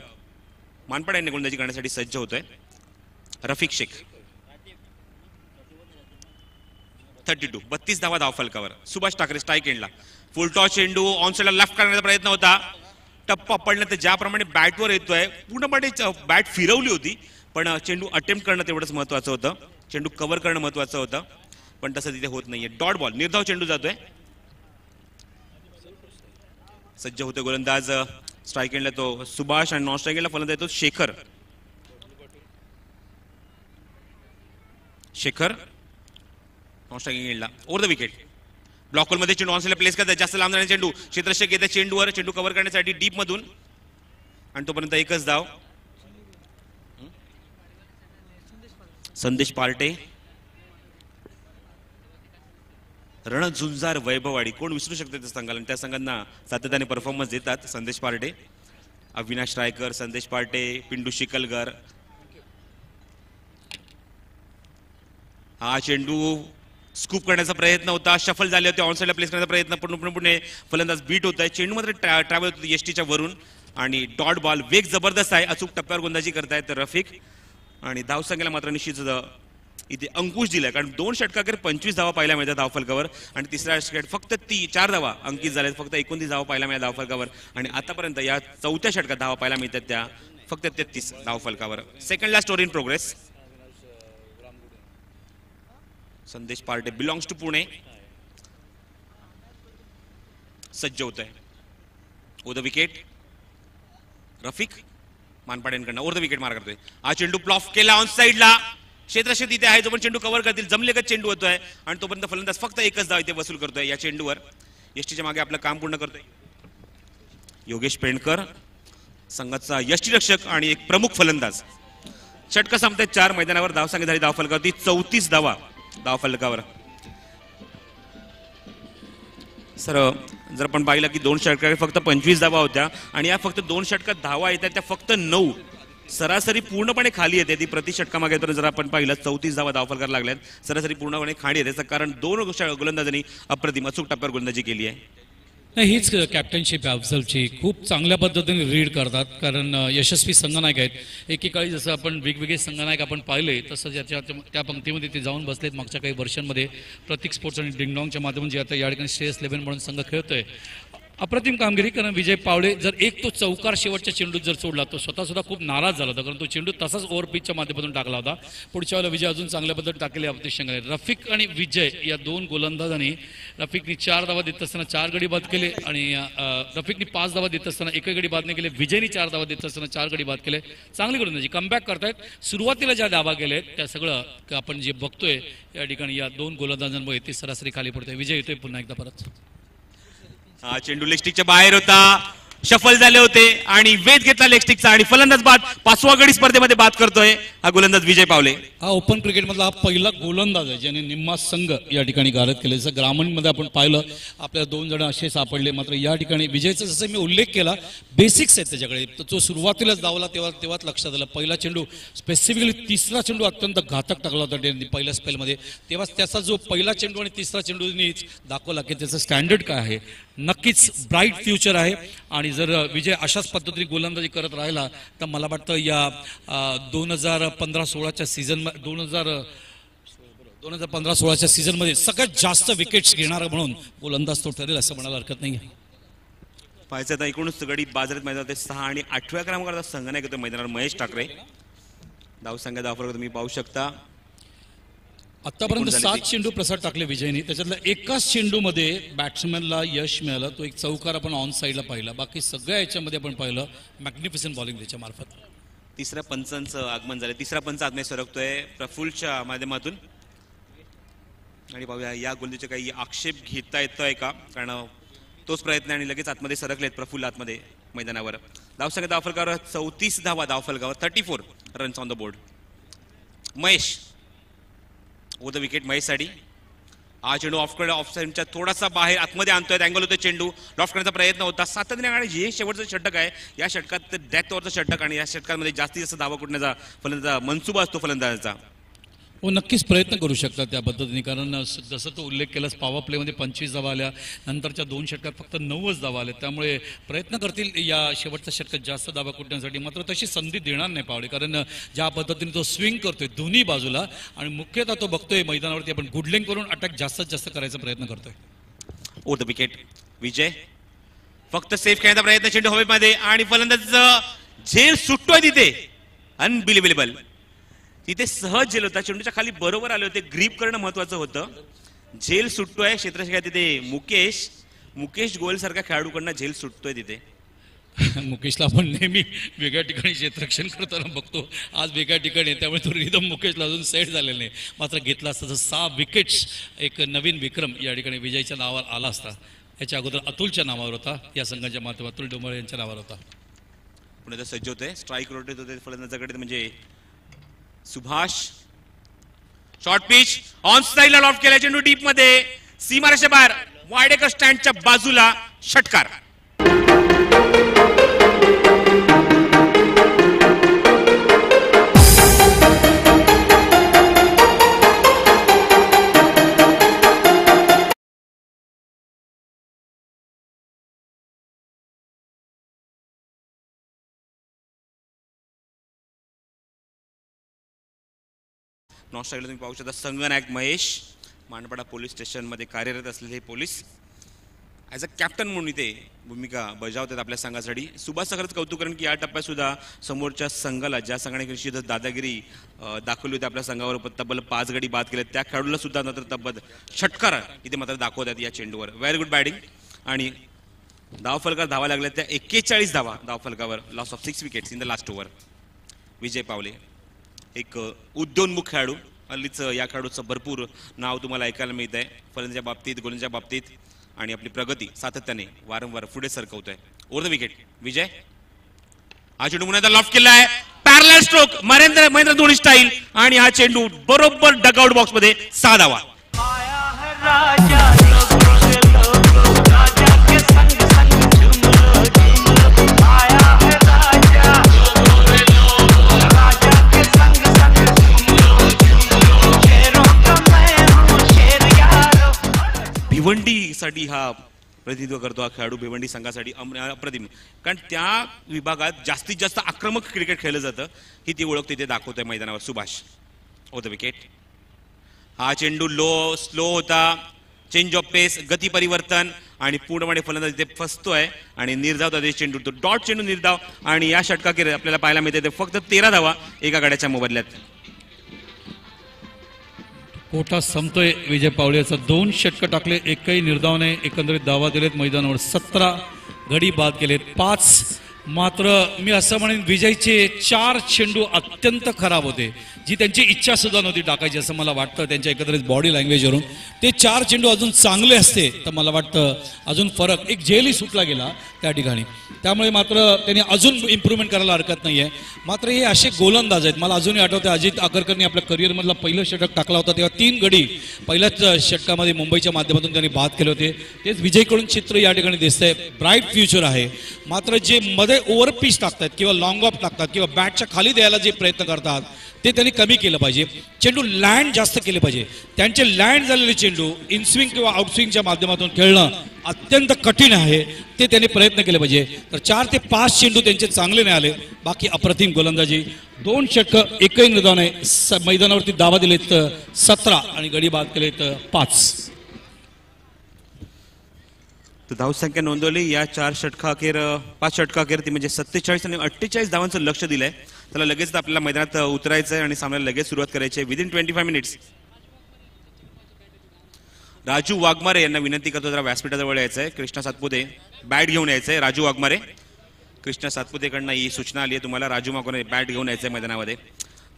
मानपाड एंडने गोलंदाजी करण्यासाठी सज्ज होतोय. रफिक शेख 32 32 धावा धाव फलकावर. सुभाष ठाकरे स्ट्राईक एंडला. फुल टॉस चेंडू ऑन साइडला लेफ्ट करण्याचा प्रयत्न होता. टप्पा पडला तर ज्याप्रमाणे बॅटवर येतोय पूर्णपणे बॅट फिरवली होती पण चेंडू अटेम्प्ट करणं तेवढंच महत्वाचं होतं. चेंडू कव्हर करणं महत्वाचं होतं पण तसं तिथे होत नाहीये. डॉट बॉल निर्धाव चेंडू जातोय. सज्ज होते गोलंदाज. स्ट्राईक एंडला तो सुभाष आणि नॉन स्ट्राईक एंडला फलंदाज येतो शेखर. नॉन स्ट्राईक एंडला ओव्हर द विकेट. ब्लॉक मध्ये चेंडू ऑन साइडला प्लेस करतात. जास्त लांब जाणारे चेंडू क्षेत्ररक्षक येतात चेंडूवर. चेंडू कव्हर करण्यासाठी डीप मधून आणि तोपर्यंत एकच धाव. संदेश पार्टे रणझुंजार वैभववाडी कोण विसरू शकते त्या संघाला. त्या संघांना सातत्याने परफॉर्मन्स देतात संदेश पार्टे. अविनाश रायकर, संदेश पार्टे, पिंडू शिकलगर. हा चेंडू स्कूप करण्याचा प्रयत्न होता. शफल झाले होते. ऑन साइडला प्लेस करण्याचा प्रयत्न पण पुढे फलंदाज बीट होत आहे. चेंडू मात्र ट्रॅव्हल होतो एसटीच्या वरून आणि डॉट बॉल. वेग जबरदस्त आहे. अचूक टप्प्यावर गोलंदाजी करतायत रफिक आणि धावसंख्येला मात्र निश्चित इथे अंकुश दिलाय कारण 2 षटकाखेर 25 धावा पाहायला मिळतात धावफलकावर आणि तिसऱ्या षटकात फक्त 4 धावा अंकित झाल्यात. फक्त 29 धावा पाहायला मिळाल्या धावफलकावर आणि आतापर्यंत या 4थ्या षटकात धावा पाहायला मिळतात त्या फक्त 33 धावफलकावर. Second last over in progress. Sandesh Parte belongs to Pune सज्ज होत आहे. Over the wicket. रफिक मानपाड्यांकडनं ओव्हर द विकेट मार करतोय. हा चेंडू प्लॉफ केला ऑन साइडला. क्षेत्ररक्षक इथे आहे जो पण चेंडू कव्हर करतील. जमलेगत चेंडू होतोय आणि तोपर्यंत फलंदाज फक्त एकच धाव इथे वसूल करतोय या चेंडूवर. यष्टीच्या मागे आपलं काम पूर्ण करतोय योगेश पेंडकर संघाचा यष्टीरक्षक आणि एक प्रमुख फलंदाज. षटक संपते 4 मैदानावर. धावसंख्या झाली धावफलकावरती 34 धावा धावफलकावर. सर जर आपण पाहिलं की 2 षटकात फक्त 25 धावा होत्या आणि या फक्त 2 षटकात धावा येतात त्या फक्त 9. सरासरी पूर्णपणे खाली येते ती प्रति षटकामागे. तर जर आपण पाहिलं 34 धावा धावफलकार लागल्यात, सरासरी पूर्णपणे खाली येते. त्याचं कारण 2 गोलंदाजांनी अप्रतिम अचूक टप्प्यावर गोलंदाजी केली आहे. नाही, हीच कॅप्टनशिप आहे अफझलची. खूप चांगल्या पद्धतीने रीड करतात, कारण यशस्वी संघनायक आहेत. एकेकाळी जसं आपण वेगवेगळे संघनायक आपण पाहिले तसं त्या पंक्तीमध्ये ते जाऊन बसलेत मागच्या काही वर्षांमध्ये. प्रतीक स्पोर्ट्स आणि डिंगडॉंगच्या माध्यमातून जे आता या ठिकाणी श्रेयस 11 म्हणून संघ खेळतोय. अप्रतिम कामगिरी, कारण विजय पावळे जर एक तो चौकार शेवटच्या चेंडूत जर सोडला तो स्वतः सुद्धा खूप नाराज झाला होता, कारण तो चेंडू तसाच ओव्हरपिचच्या माध्यमातून टाकला होता. पुढच्या वेळेला विजय अजून चांगल्या पद्धतीने टाकले अप्रतिम. रफिक आणि विजय या 2 गोलंदाजांनी रफिकनी 4 धावा देत असताना 4 गडी बाद केले आणि रफिकनी 5 धावा देत असताना 1 गडी बाद नाही केले. विजयनी 4 धावा देत असताना 4 गडी बाद केले. चांगली गोलंदाजी कमबॅक करतायत. सुरुवातीला ज्या धावा गेले त्या सगळं आपण जे बघतोय या ठिकाणी या 2 गोलंदाजांमुळे ती सरासरी खाली पडते. विजय येतोय पुन्हा एकदा परत. चेंडू लेगस्टिकच्या बाहेर होता, शफल झाले होते आणि वेध घेतला लेगस्टिकचा आणि फलंदाज बाद 5वा गडी स्पर्धेमध्ये बाद करतोय हा गोलंदाज विजय पावले. हा ओपन क्रिकेटमधला हा पहिला गोलंदाज आहे ज्याने निम्मा संघ या ठिकाणी गारद केले. जसं ग्रामीणमध्ये आपण पाहिलं आपल्याला 2 जण असे सापडले, मात्र या ठिकाणी विजयचा जसं मी उल्लेख केला बेसिक्स आहेत त्याच्याकडे. तर तो सुरुवातीलाच धावला तेव्हाच लक्षात आलं. पहिला चेंडू स्पेसिफिकली 3रा चेंडू अत्यंत घातक टाकला होता त्यांनी पहिल्या स्पेलमध्ये. तेव्हाच त्याचा जो पहिला चेंडू आणि 3रा चेंडूनीच दाखवला की त्याचं स्टँडर्ड काय आहे. नक्कीच ब्राईट फ्युचर आहे आणि जर विजय अशाच पद्धतीने गोलंदाजी करत राहिला तर मला वाटतं या 2015-16च्या सीझन 2015-16च्या सीझनमध्ये सगळ्यात जास्त विकेट्स घेणारा म्हणून गोलंदाज तो ठरेल असं म्हणायला हरकत नाही. पाहायचं आता एकूणच गडी बाजारात मैदानात 6 आणि 8व्या क्रमांकाचा संघनायक येतो मैदानावर महेश ठाकरे. धावसंख्या धावफलक तुम्ही पाहू शकता. आतापर्यंत 7 चेंडू प्रसार टाकले विजयनी. त्याच्यातल्या एकाच चेंडूमध्ये बॅट्समॅनला यश मिळालं. तो एक चौकार आपण ऑन साईडला पाहिला. बाकी सगळ्या याच्यामध्ये आपण पाहिलं मॅग्निफिसंट बॉलिंग त्याच्या मार्फत. 3ऱ्या पंचांचं आगमन झालं. 3रा पंच आत्मे सरकतोय प्रफुल्लच्या माध्यमातून आणि पाहूया या गोलंदाजीचे काही आक्षेप घेता येतोय का, कारण तोच प्रयत्न आणि लगेच आतमध्ये सरकलेत प्रफुल्ल आतमध्ये मैदानावर. धावसंख्या धावफलकावर 34 धावा धावफलकावर 34 runs on the board. Mahesh over the wicket महेशसाठी. हा चेंडू ऑफ साईडच्या थोडासा बाहेर आतमध्ये आणतोय. अँगल होतोय चेंडू लॉफ्ट करण्याचा प्रयत्न होता सातत्याने आणि जे शेवटचं षटक आहे या षटकात डेथ ओव्हरचं षटक आणि या षटकांमध्ये जास्तीत जास्त धावा कुठण्याचा फलंदाजा मनसुबा असतो फलंदाजाचा. हो नक्कीच प्रयत्न करू शकतात त्या पद्धतीने, कारण जसं तो उल्लेख केलास पॉवर प्लेमध्ये 25 धावा आल्या, नंतरच्या 2 षटकात फक्त 9च धावा आल्या. त्यामुळे प्रयत्न करतील या शेवटच्या षटकात जास्त धावा कुठण्यासाठी. मात्र तशी संधी देणार नाही पावले, कारण ज्या पद्धतीने तो स्विंग करतोय दोन्ही बाजूला आणि मुख्यतः तो बघतोय मैदानावरती आपण गुडलिंग करून अटॅक जास्तीत जास्त करायचा प्रयत्न करतोय. ओव्हर द विकेट विजय फक्त सेफ खेळण्याचा प्रयत्न चेंडू हवेमध्ये आणि फलंदाजाचं झेल सुटतोय तिथे. अनबिलिव्हेबल. तिथे सहज झेल होता, चेंडूच्या खाली बरोबर आले होते. ग्रीप करणं महत्वाचं होतं. झेल सुटतोय क्षेत्ररक्षक तिथे मुकेश गोयल सारख्या खेळाडूकडनं झेल सुटतोय तिथे. मुकेशला आपण नेहमी वेगळ्या ठिकाणी क्षेत्ररक्षण करताना बघतो, आज वेगळ्या ठिकाणी, त्यामुळे तो रिदम मुकेशला अजून सेट झालेला नाही. मात्र घेतला असता 6 विकेट्स एक नवीन विक्रम या ठिकाणी विजयच्या नावावर आला असता. याच्या अगोदर अतुलच्या नावावर होता, या संघाच्या माध्यमातून अतुल डोंबळे यांच्या नावावर होता. पुढे सज्ज होते, स्ट्राईक रोटेट होते फलंदाजाकडे म्हणजे सुभाष. शॉर्ट पिच ऑन साइडला लॉफ्ट केला चेंडू डीप मध्ये सीमारेषे बाहेर वाडेकर स्टँडच्या बाजूला षटकार. नॉर्थ साईडला तुम्ही पाहू शकता संघनायक महेश, मानपाडा पोलीस स्टेशनमध्ये कार्यरत असलेले हे पोलीस ॲज अ कॅप्टन म्हणून इथे भूमिका बजावतात आपल्या संघासाठी. सुभाष खरंच कौतुक करण की या टप्प्यात सुद्धा समोरच्या संघाला ज्या संघाने निश्चितच दादागिरी दाखवली होती आपल्या संघावर, तब्बल 5 गडी बाद केले, त्या खेळाडूला सुद्धा नंतर तब्बल षटकार इथे मात्र दाखवतात या चेंडूवर. व्हेरी गुड बॅटिंग आणि धावफलकावर धावा लागल्या त्या 41 धावा धावफलकावर. Loss of 6 wickets in the last over. Vijay Pawle एक उद्योन्मुख खेळाडू, हल्लीच या खेळाडूचं भरपूर नाव तुम्हाला ऐकायला मिळत आहे फलंदाजीच्या बाबतीत, गोलंदाजीच्या बाबतीत आणि आपली प्रगती सातत्याने वारंवार पुढे सरकवतोय. ओव्हर द विकेट विजय. हा चेंडू पुन्हा लॉफ्ट केला आहे, parallel stroke Mahendra Dhoni style आणि हा चेंडू बरोबर डगआउट बॉक्स मध्ये 6 धावा. भिवंडीसाठी हा प्रतिनिधित्व करतो हा खेळाडू. भिवंडी संघासाठी अप्रतिम, कारण त्या विभागात जास्तीत जास्त आक्रमक क्रिकेट खेळलं जातं ही ती ओळख तिथे दाखवतोय मैदानावर सुभाष. ओ द विकेट. हा चेंडू स्लो होता, चेंज ऑफ पेस, गती परिवर्तन आणि पूर्णपणे फलंदाज तिथे फसतोय आणि निर्धाव होता चेंडू. तो डॉट चेंडू निर्धाव आणि या षटकाखेर आपल्याला पाहायला मिळते ते फक्त 13 धावा एका गड्याच्या मोबदल्यात. कोटा संपतोय विजय पावळेचा. 2 षटकं टाकले, एकही निर्धावने, एकंदरीत धावा दिलेत मैदानावर 17 गडी बाद केलेत 5. मात्र मी असं म्हणेन विजयचे 4 चेंडू अत्यंत खराब होते, जी त्यांची इच्छा सुद्धा नव्हती टाकायची असं मला वाटतं त्यांच्या एकंदरीत बॉडी लँग्वेजवरून. ते 4 चेंडू अजून चांगले असते तर मला वाटतं अजून फरक, एक झेलही सुटला गेला त्या ठिकाणी. त्यामुळे मात्र त्यांनी अजून इम्प्रूव्हमेंट करायला हरकत नाही आहे. मात्र हे असे गोलंदाज आहेत. मला अजूनही आठवतं अजित आगरकरनी आपल्या करिअरमधला पहिलं षटक टाकला होता तेव्हा 3 गडी पहिल्याच षटकामध्ये मुंबईच्या माध्यमातून त्यांनी बाद केले होते. तेच विजयकडून चित्र या ठिकाणी दिसतंय. ब्राईट फ्युचर आहे. मात्र जे मध्ये ओव्हर पिच टाकतात किंवा लॉंग ऑफ टाकतात किंवा बॅटच्या खाली द्यायला जे प्रयत्न करतात ते त्यांनी कमी केलं पाहिजे. चेंडू लँड जास्त केले पाहिजे. त्यांचे लँड झालेले चेंडू इनस्विंग किंवा आउटस्विंगच्या माध्यमातून खेळणं अत्यंत कठीण आहे. ते त्यांनी प्रयत्न केले पाहिजे. तर 4 ते 5 चेंडू त्यांचे चांगले नाही आले. बाकी अप्रतिम गोलंदाजी. 2 षटकं, एकही निर्धाव नाही. मैदानावरती धावा दिलेत 17 आणि गडी बाद केलेत 5. तर धावसंख्या नोंदवली या 4 षटकाखेर 5 षटकाखेर ती म्हणजे 47 आणि 48 धावांचं लक्ष दिलंय. त्याला लगेच आपल्याला मैदानात उतरायचं आहे आणि सामन्याला लगेच सुरुवात करायची आहे. Within 25 minutes. राजू वाघमारे यांना विनंती करतो जरा व्यासपीठाजवळ यायचं आहे. कृष्णा सातपुते बॅट घेऊन यायचं आहे. राजू वाघमारे, कृष्णा सातपुतेकडनं ही सूचना आली आहे तुम्हाला. राजू वाघमारे बॅट घेऊन यायचं आहे मैदानामध्ये.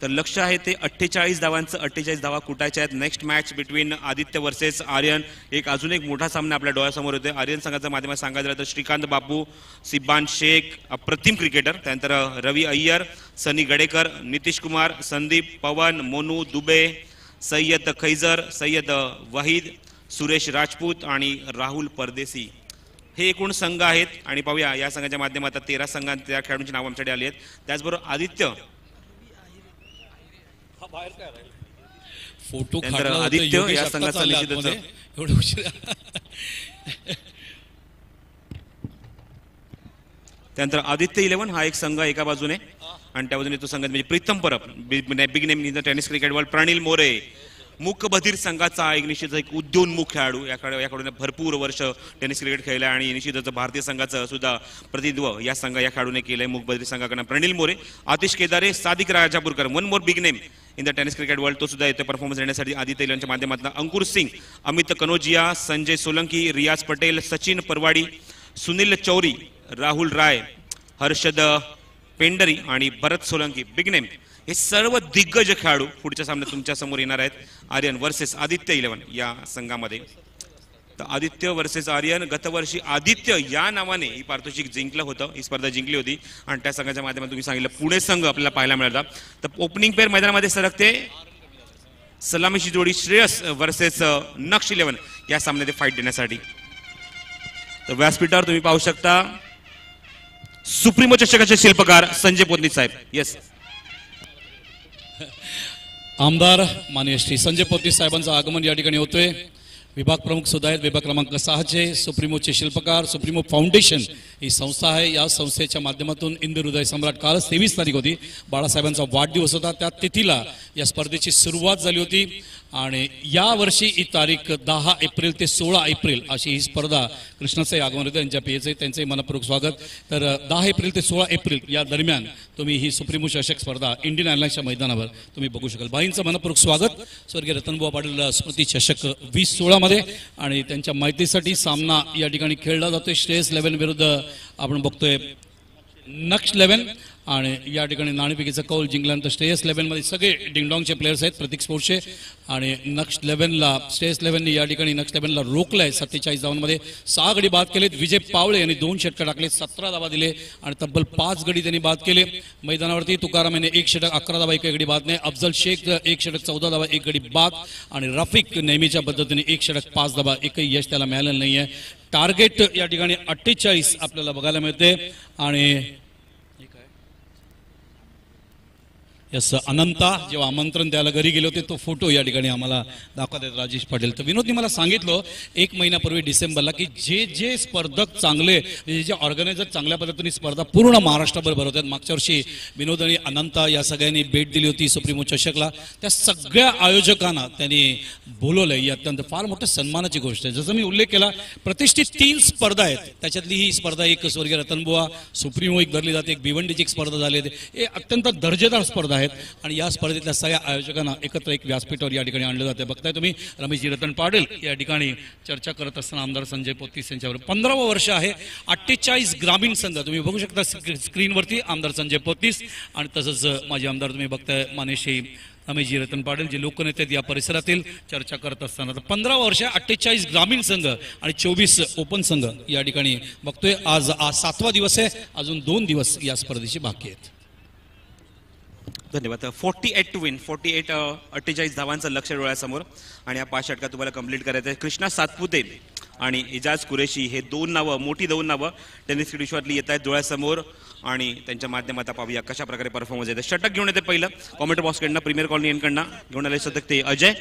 तर लक्ष आहे ते 48 धावांचं. 48 धावा कुटायच्या आहेत. Next match between Aditya versus Aryan. अजून एक मोठा सामना आपल्या डोळ्यासमोर होते. आर्यन संघाच्या माध्यमात सांगायचं झालं तर श्रीकांत बापू, सिब्बान शेख अप्रतिम क्रिकेटर, त्यानंतर रवी अय्यर, सनी गडेकर, नितीश कुमार, संदीप, पवन, मोनू दुबे, सय्यद खैजर, सय्यद वहीद, सुरेश राजपूत आणि राहुल परदेसी हे एकूण संघ आहेत. आणि पाहूया या संघाच्या माध्यमात 13 संघात त्या खेळाडूंची नावं आमच्याकडे आली आहेत. त्याचबरोबर आदित्य फोटो आदित्य या संघाचा निश्चितच एवढं उशीर. त्यानंतर आदित्य 11 हा एक संघ एका बाजूने आणि त्या बाजूने तो संघ म्हणजे Pritam Parab, big name in the tennis cricket world. Pranil More मूकबधीर संघाचा एक निश्चित एक उद्योन्मुख खेळाडू. याकडून भरपूर वर्ष टेनिस क्रिकेट खेळला आणि निश्चितच भारतीय संघाचं सुद्धा प्रतिनिधित्व या खेळाडूने केलंय मूकबधीर संघाकडून. Pranil More, Atish Kedare, Sadiq Rajapurkar, one more big name in the tennis cricket world, तो सुद्धा येतो परफॉर्मन्स देण्यासाठी आदित्य इलेव्हनच्या माध्यमातून. अंकुर सिंग, अमित कनोजिया, संजय सोलंकी, रियाज पटेल, सचिन परवाडी, सुनील चौरी, राहुल राय, हर्षद पेंडरी आणि भरत सोलंकी बिग नेम हे सर्व दिग्गज खेळाडू पुढच्या सामन्यात तुमच्या समोर येणार आहेत. आर्यन वर्सेस आदित्य 11 या संघामध्ये. तर आदित्य वर्सेस आर्यन, गतवर्षी आदित्य या नावाने ही पारितोषिक जिंकलं होतं, ही स्पर्धा जिंकली होती आणि त्या संघाच्या माध्यमातून तुम्ही सांगितलं पुणे संघ आपल्याला पाहायला मिळाला. तर ओपनिंग पेअर मैदानामध्ये सरकते. सलामीची जोडी श्रेयस वर्सेस नक्ष 11 या सामन्यात फाईट देण्यासाठी. तर व्यासपीठावर तुम्ही पाहू शकता सुप्रीमो चषकाचे शिल्पकार संजय पोतनीस साहेब. येस, आमदार माननीय श्री संजय पोतनीस साहेबांचं आगमन या ठिकाणी होतोय. विभाग प्रमुख सुद्धा आहेत. विभाग क्रमांक 6चे सुप्रीमोचे शिल्पकार. सुप्रीमो फाउंडेशन ही संस्था आहे. या संस्थेच्या माध्यमातून इंदू हृदय सम्राट काल 23 तारीख होती, बाळासाहेबांचा वाढदिवस होता. त्या तिथीला या स्पर्धेची सुरुवात झाली होती आणि यावर्षी ही तारीख 10 एप्रिल ते 16 एप्रिल अशी ही स्पर्धा. कृष्णाचे आगमन होते त्यांच्या पेयचे, त्यांचे मनपूर्वक स्वागत. तर 10 एप्रिल ते 16 एप्रिल या दरम्यान तुम्ही ही सुप्रीमो चषक स्पर्धा इंडियन एअरलाईन्सच्या मैदानावर तुम्ही बघू शकाल. भाईंचं मनपूर्वक स्वागत. स्वर्गीय रतनबुवा पाटील स्मृती चषक 2016 मध्ये आणि त्यांच्या माहितीसाठी सामना या ठिकाणी खेळला जातोय. श्रेयस 11 विरुद्ध आपण बघतोय नक्ष 11 आणि या ठिकाणी नाणेफेकीचा कौल जिंकल्यानंतर श्रेयस 11 मध्ये सगळे डिंगडॉंगचे प्लेयर्स आहेत, प्रतीक स्पोर्ट्सचे. आणि नेक्स्ट 11ला श्रेयस 11ने या ठिकाणी नेक्स्ट 11ला रोखलंय. 47 धावांमध्ये 6 गडी बाद केलेत. विजय पावळे यांनी 2 षटकं टाकले, 17 धावा दिले आणि तब्बल 5 गडी त्यांनी बाद केले. मैदानावरती तुकाराम याने 1 षटक 11 धावा 1 गडी बाद नाही. अफजल शेख 1 षटक 14 धावा 1 गडी बाद आणि रफिक नेहमीच्या पद्धतीने 1 षटक 5 धावा, एकही यश त्याला मिळालेलं नाहीये. टार्गेट या ठिकाणी 48 आपल्याला बघायला मिळते. आणि यस अनंता जेव्हा आमंत्रण द्यायला घरी गेले होते तो फोटो या ठिकाणी आम्हाला दाखवत आहेत राजेश पाटील. तर विनोदनी मला सांगितलं 1 महिन्यापूर्वी डिसेंबरला की जे स्पर्धक चांगले, जे ऑर्गनायझर चांगल्या पद्धतीने स्पर्धा पूर्ण महाराष्ट्रभर भरवतात. मागच्या वर्षी विनोद आणि अनंता या सगळ्यांनी भेट दिली होती सुप्रीमो चषकला. त्या सगळ्या आयोजकांना त्यांनी बोलवलंय. ही अत्यंत फार मोठ्या सन्मानाची गोष्ट आहे. जसं मी उल्लेख केला, प्रतिष्ठित 3 स्पर्धा आहेत, त्याच्यातली ही स्पर्धा एक स्वर्गीय रतनबुवा सुप्रीमो एक धरली जाते, एक भिवंडीची एक स्पर्धा झाली. हे अत्यंत दर्जेदार स्पर्धा आणि या स्पर्धेतल्या सगळ्या आयोजकांना एकत्र एक व्यासपीठावर या ठिकाणी आणलं जाते. बघताय तुम्ही रमेशजी रतन पाटील या ठिकाणी चर्चा करत असताना आमदार संजय पोत्तीस यांच्यावर 15वं वर्ष आहे. 48 ग्रामीण संघ तुम्ही बघू शकता स्क्रीनवरती, आमदार संजय पोत्तीस आणि तसंच माझे आमदार तुम्ही बघताय मानेशी रमेशजी रतन पाटील जे लोकनेते या परिसरातील चर्चा करत असताना. 15 वर्ष 48 ग्रामीण संघ आणि 24 ओपन संघ या ठिकाणी बघतोय. आज 7वा दिवस आहे, अजून 2 दिवस या स्पर्धेची बाकी आहेत. धन्यवाद. 48 टू विन, 48 धावांचं लक्ष डोळ्यासमोर आणि या 5 षटकात तुम्हाला कंप्लीट करायचं आहे. कृष्णा सातपुते आणि इजाज कुरेशी हे 2 नावं, मोठी 2 नावं टेनिस क्रिकेटविश्वातली येत आहेत डोळ्यासमोर आणि त्यांच्या माध्यमात पाहूया कशा प्रकारे परफॉर्मन्स येते. षटक घेऊन येते पहिलं कॉमेंट्री बॉक्सकडनं, प्रीमियर कॉलनी यांकडनं घेऊन आले शतक ते अजय.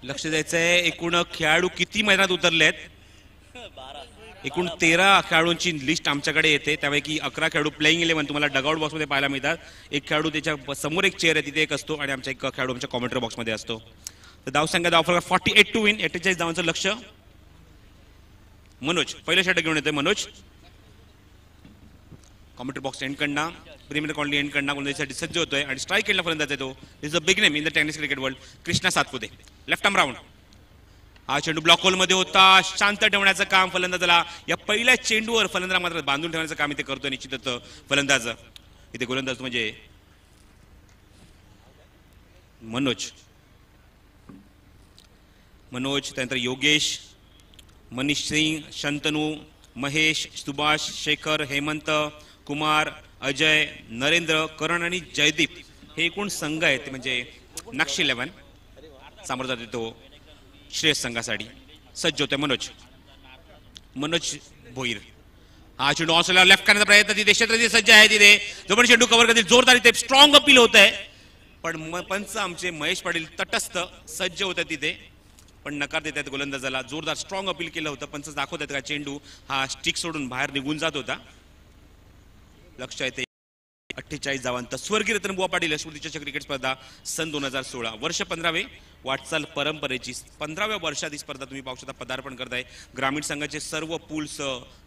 लक्ष द्यायचं आहे एकूण खेळाडू किती मैदानात उतरले आहेत. एकूण 13 खेळाडूंची लिस्ट आमच्याकडे येते, त्यापैकी 11 खेळाडू प्लेइंग 11 तुम्हाला डगआउट बॉक्समध्ये पाहायला मिळतात. एक खेळाडू त्याच्या समोर एक चेअर आहे तिथे एक असतो आणि आमचा एक खेळाडू आमच्या कॉमेंट्री बॉक्समध्ये असतो. तर धावसंख्या धाव 48 टू विन, 48 धावांचं लक्ष. मनोज पहिलं षटक घेऊन येतोय. मनोज कॉमेंट्री बॉक्स एंडकडनं, प्रीमियर कॉलनी एंडकडनं गोलंदाजीसाठी सज्ज होतोय आणि स्ट्राईक केला फलंदाज आहे तो. Is a big name in the tennis cricket world, Krishna Satpute. Left arm round. हा चेंडू ब्लॉक होल मध्ये होता, शांत ठेवण्याचं काम फलंदाजाला, या पहिल्या चेंडूवर फलंदाज मात्र बांधून ठेवण्याचं काम इथे करतोय निश्चितच फलंदाज. इथे गोलंदाज म्हणजे मनोज, त्यानंतर योगेश, मनीष सिंग, शंतनू, महेश, सुभाष, शेखर, हेमंत, कुमार, अजय, नरेंद्र, करण आणि जयदीप हे एकूण संघ आहेत. म्हणजे नक्षी 11 सामोर जातो तो श्रेयस संघासाठी सज्ज होते. मनोज भोईर. हा चेंडू ऑस्ट्रेलिया लेफ्ट करण्याचा प्रयत्न तिथे क्षेत्र सज्ज आहे. तिथे जो पण चेंडू कव्हर करतील जोरदार इथे स्ट्रॉंग अपील होत आहे, पण पंच आमचे महेश पाटील तटस्थ सज्ज होते तिथे, पण नकार देत आहेत गोलंदाजाला. जोरदार स्ट्रॉंग अपील केलं होतं. पंच दाखवत आहेत का चेंडू हा स्टिक सोडून बाहेर निघून जात होता. लक्ष येते 48 धावांत स्वर्गीय रतनबुवा पाटील स्मृतिचषक क्रिकेट स्पर्धा सन 2016 वर्ष 15वे वाटचाल परंपरेची 15व्या वर्षात ही स्पर्धा तुम्ही पाहू शकता पदार्पण करताय. ग्रामीण संघाचे सर्व पूल्स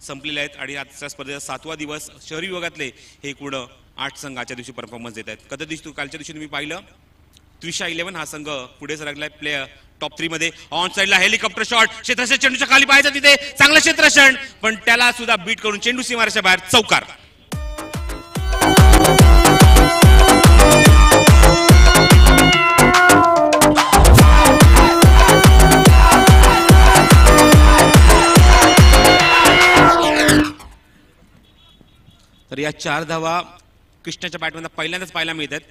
संपलेले आहेत आणि आजच्या स्पर्धेचा 7वा दिवस. शहरी विभागातले हे एकूण 8 संघ आजच्या दिवशी परफॉर्मन्स देत आहेत. कधी दिवशी कालच्या दिवशी तुम्ही पाहिलं त्रिशा 11 हा संघ पुढे सरकलाय प्लेयर टॉप 3 मध्ये. ऑन साइडला हेलिकॉप्टर शॉट, क्षेत्ररक्षण चेंडूच्या खाली पाहायचं तिथे चांगलं क्षेत्ररक्षण, पण त्याला सुद्धा बीट करून चेंडू सीमारेषेच्या बाहेर चौकार. तर या 4 धावा कृष्णाच्या बॅटमधून पहिल्यांदाच पाहायला मिळतात.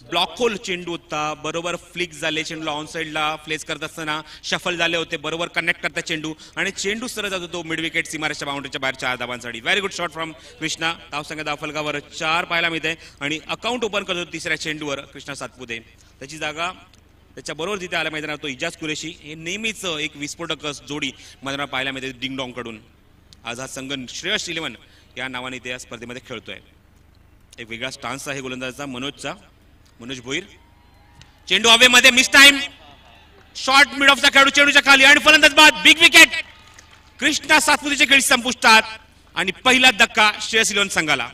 ब्लॉक होल चेंडू होता, बरोबर फ्लिक झाले चेंडूला, ऑन साइडला फ्लेस करत असताना शफल झाले होते, बरोबर कनेक्ट करतात चेंडू आणि चेंडू सरळ जातो तो मिड विकेट सीमारेषच्या बाउंड्रीच्या बाहेर 4 धावांसाठी. Very good shot from Krishna. धावसंख्या धावफलकावर 4 पाहायला मिळते आणि अकाउंट ओपन करतो 3ऱ्या चेंडूवर कृष्णा सातपुते. त्याची जागा त्याच्याबरोबर जिथे आला मैदानात तो इजाज कुरेशी. हे नेहमीच एक विस्फोटक जोडी मैदानात पाहायला मिळते डिंगडॉंग कडून. आज हा संघ श्रेयस 11 या नावाने त्या स्पर्धेमध्ये खेळतोय. एक वेगळा स्टान्स आहे गोलंदाजाचा मनोजचा. मनोज भोईर चेंडू हवेमध्ये, मिस टाइम शॉर्ट मिड ऑफचा खेळाडू चेंडूच्या खाली आणि फलंदाज बाद. Big wicket. कृष्णा सातपुतेचे खेळ संपुष्टात आणि पहिला धक्का श्रेयस 11 संघाला.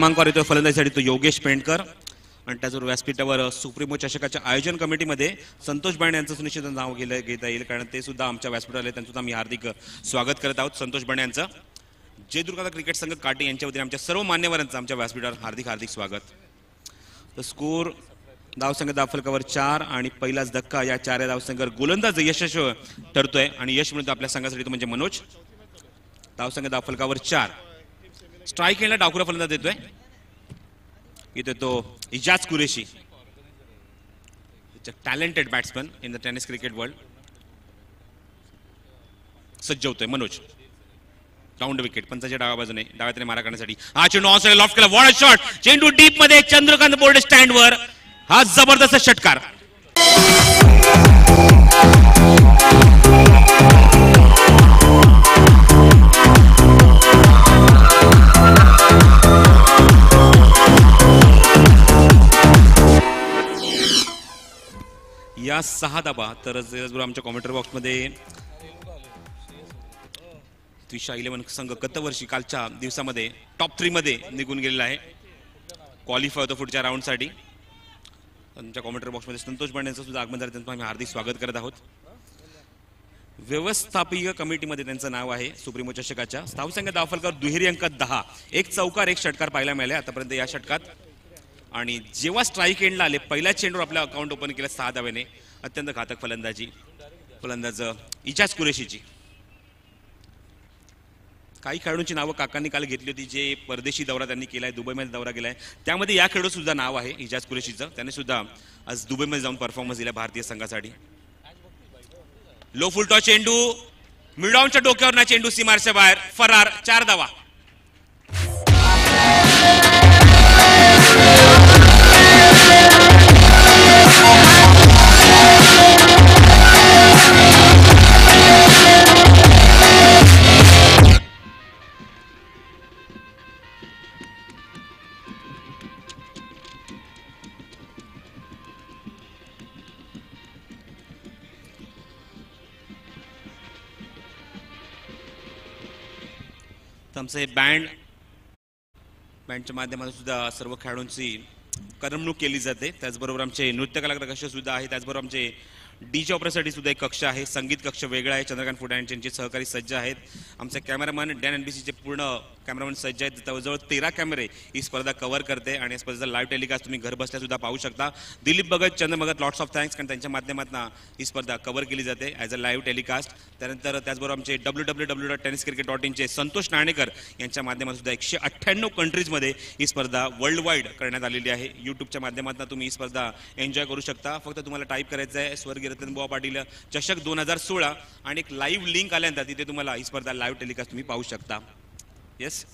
क्रमांकावर येतो फलंदाजीसाठी तो योगेश पेंडकर आणि त्याचबरोबर व्यासपीठावर सुप्रीमो चषकाच्या आयोजन कमिटीमध्ये संतोष बाणे यांचं सुनिश्चित नाव घेता येईल कारण ते सुद्धा आमच्या व्यासपीठाला त्यांचं सुद्धा आम्ही हार्दिक स्वागत करत आहोत. संतोष बाणे यांचं जय दुर्गा क्रिकेट संघ काटे यांच्या वतीने आमच्या सर्व मान्यवरांचं आमच्या व्यासपीठावर हार्दिक हार्दिक स्वागत. तर स्कोर धावसंघ दाफलकावर 4 आणि पहिलाच धक्का या 4 धावसंघावर गोलंदाज यशस्वी ठरतोय आणि यश मिळतो आपल्या संघासाठी तो म्हणजे मनोज. धावसंघ दाफलकावर 4 स्ट्राईक एंडला डावखुरा फलंदाज देतोय इथे तो Ijaz Qureshi talented batsman in the tennis cricket world. सज्ज होतोय मनोज राऊंड विकेट पंचाच्या डाव्या बाजूने डाव्याने मारा करण्यासाठी हा चेंडू ऑन लॉफ्ट केला वॉट शॉट चेंडू डीप मध्ये चंद्रकांत बोर्ड स्टँड वर हा जबरदस्त षटकार. या 6 धाबा तर त्याचबरोबर आमच्या कॉमेंटरी बॉक्समध्ये त्रिशा 11 संघ गत वर्षी कालच्या दिवसामध्ये टॉप 3 मध्ये निघून गेलेला आहे. क्वालिफाय होतो पुढच्या राऊंडसाठी. आमच्या कॉमेंटरी बॉक्समध्ये संतोष बाणे यांचं सुद्धा आगमन झालं त्यांचं आम्ही हार्दिक स्वागत करत आहोत. व्यवस्थापकीय कमिटीमध्ये त्यांचं नाव आहे सुप्रीमो चषकाच्या. धावसंख्या दाफलकावर दुहेरी अंक 10 एक चौकार एक षटकार पाहायला मिळाले आतापर्यंत या षटकात. आणि जेव्हा स्ट्राईक एंडला आले पहिल्याच चेंडूवर आपलं अकाउंट ओपन केलं 6 धावेने. अत्यंत घातक फलंदाज इजाज कुरेशीची. काही खेळाडूंची नावं काकांनी काल घेतली होती जे परदेशी दौरा त्यांनी केलाय दुबईमध्ये दौरा केलाय त्यामध्ये या खेळाडू सुद्धा नाव आहे इजाज कुरेशीचं. त्याने सुद्धा आज दुबईमध्ये जाऊन परफॉर्मन्स दिला भारतीय संघासाठी. लो फुल टॉस चेंडू मिडॉनच्या डोक्यावर ना चेंडू सीमारच्या बाहेर फरार 4 धावा. आमचे बँडच्या माध्यमातून सुद्धा सर्व खेळाडूंची करमणूक केली जाते. त्याचबरोबर आमचे नृत्य कलाकार कक्ष सुद्धा आहे. त्याचबरोबर आमचे डीजे ऑपरेटरसाठी सुद्धा एक कक्ष आहे. संगीत कक्ष वेगळा आहे. चंद्रकांत फुटाणे यांचे सहकारी सज्ज आहेत. आमचे कॅमेरामॅन डॅन एनबीसीचे पूर्ण कॅमेरामॅन सज्ज आहेत. जवळजवळ 13 कॅमेरे ही स्पर्धा कव्हर करते आणि या स्पर्धेचा लाईव्ह टेलिकास्ट तुम्ही घर बसल्या सुद्धा पाहू शकता. दिलीप भगत चंद्र भगत लॉट्स ऑफ थँक्स कारण त्यांच्या माध्यमातून ही स्पर्धा कव्हर केली जाते ॲज अ लाईव्ह टेलिकास्ट. त्यानंतर त्याचबरोबर आमचे www.tenniscricket.in चे संतोष नाणेकर यांच्या माध्यमातून सुद्धा 198 कंट्रीजमध्ये ही स्पर्धा वर्ल्ड वाईड करण्यात आलेली आहे. यूट्यूबच्या माध्यमातून तुम्ही ही स्पर्धा एन्जॉय करू शकता. फक्त तुम्हाला टाईप करायचं आहे स्वर्गीय रतनबुवा पाटील चषक 2016 आणि एक लाईव्ह लिंक आल्यानंतर तिथे तुम्हाला ही स्पर्धा लाईव्ह टेलिकास्ट तुम्ही पाहू शकता. येस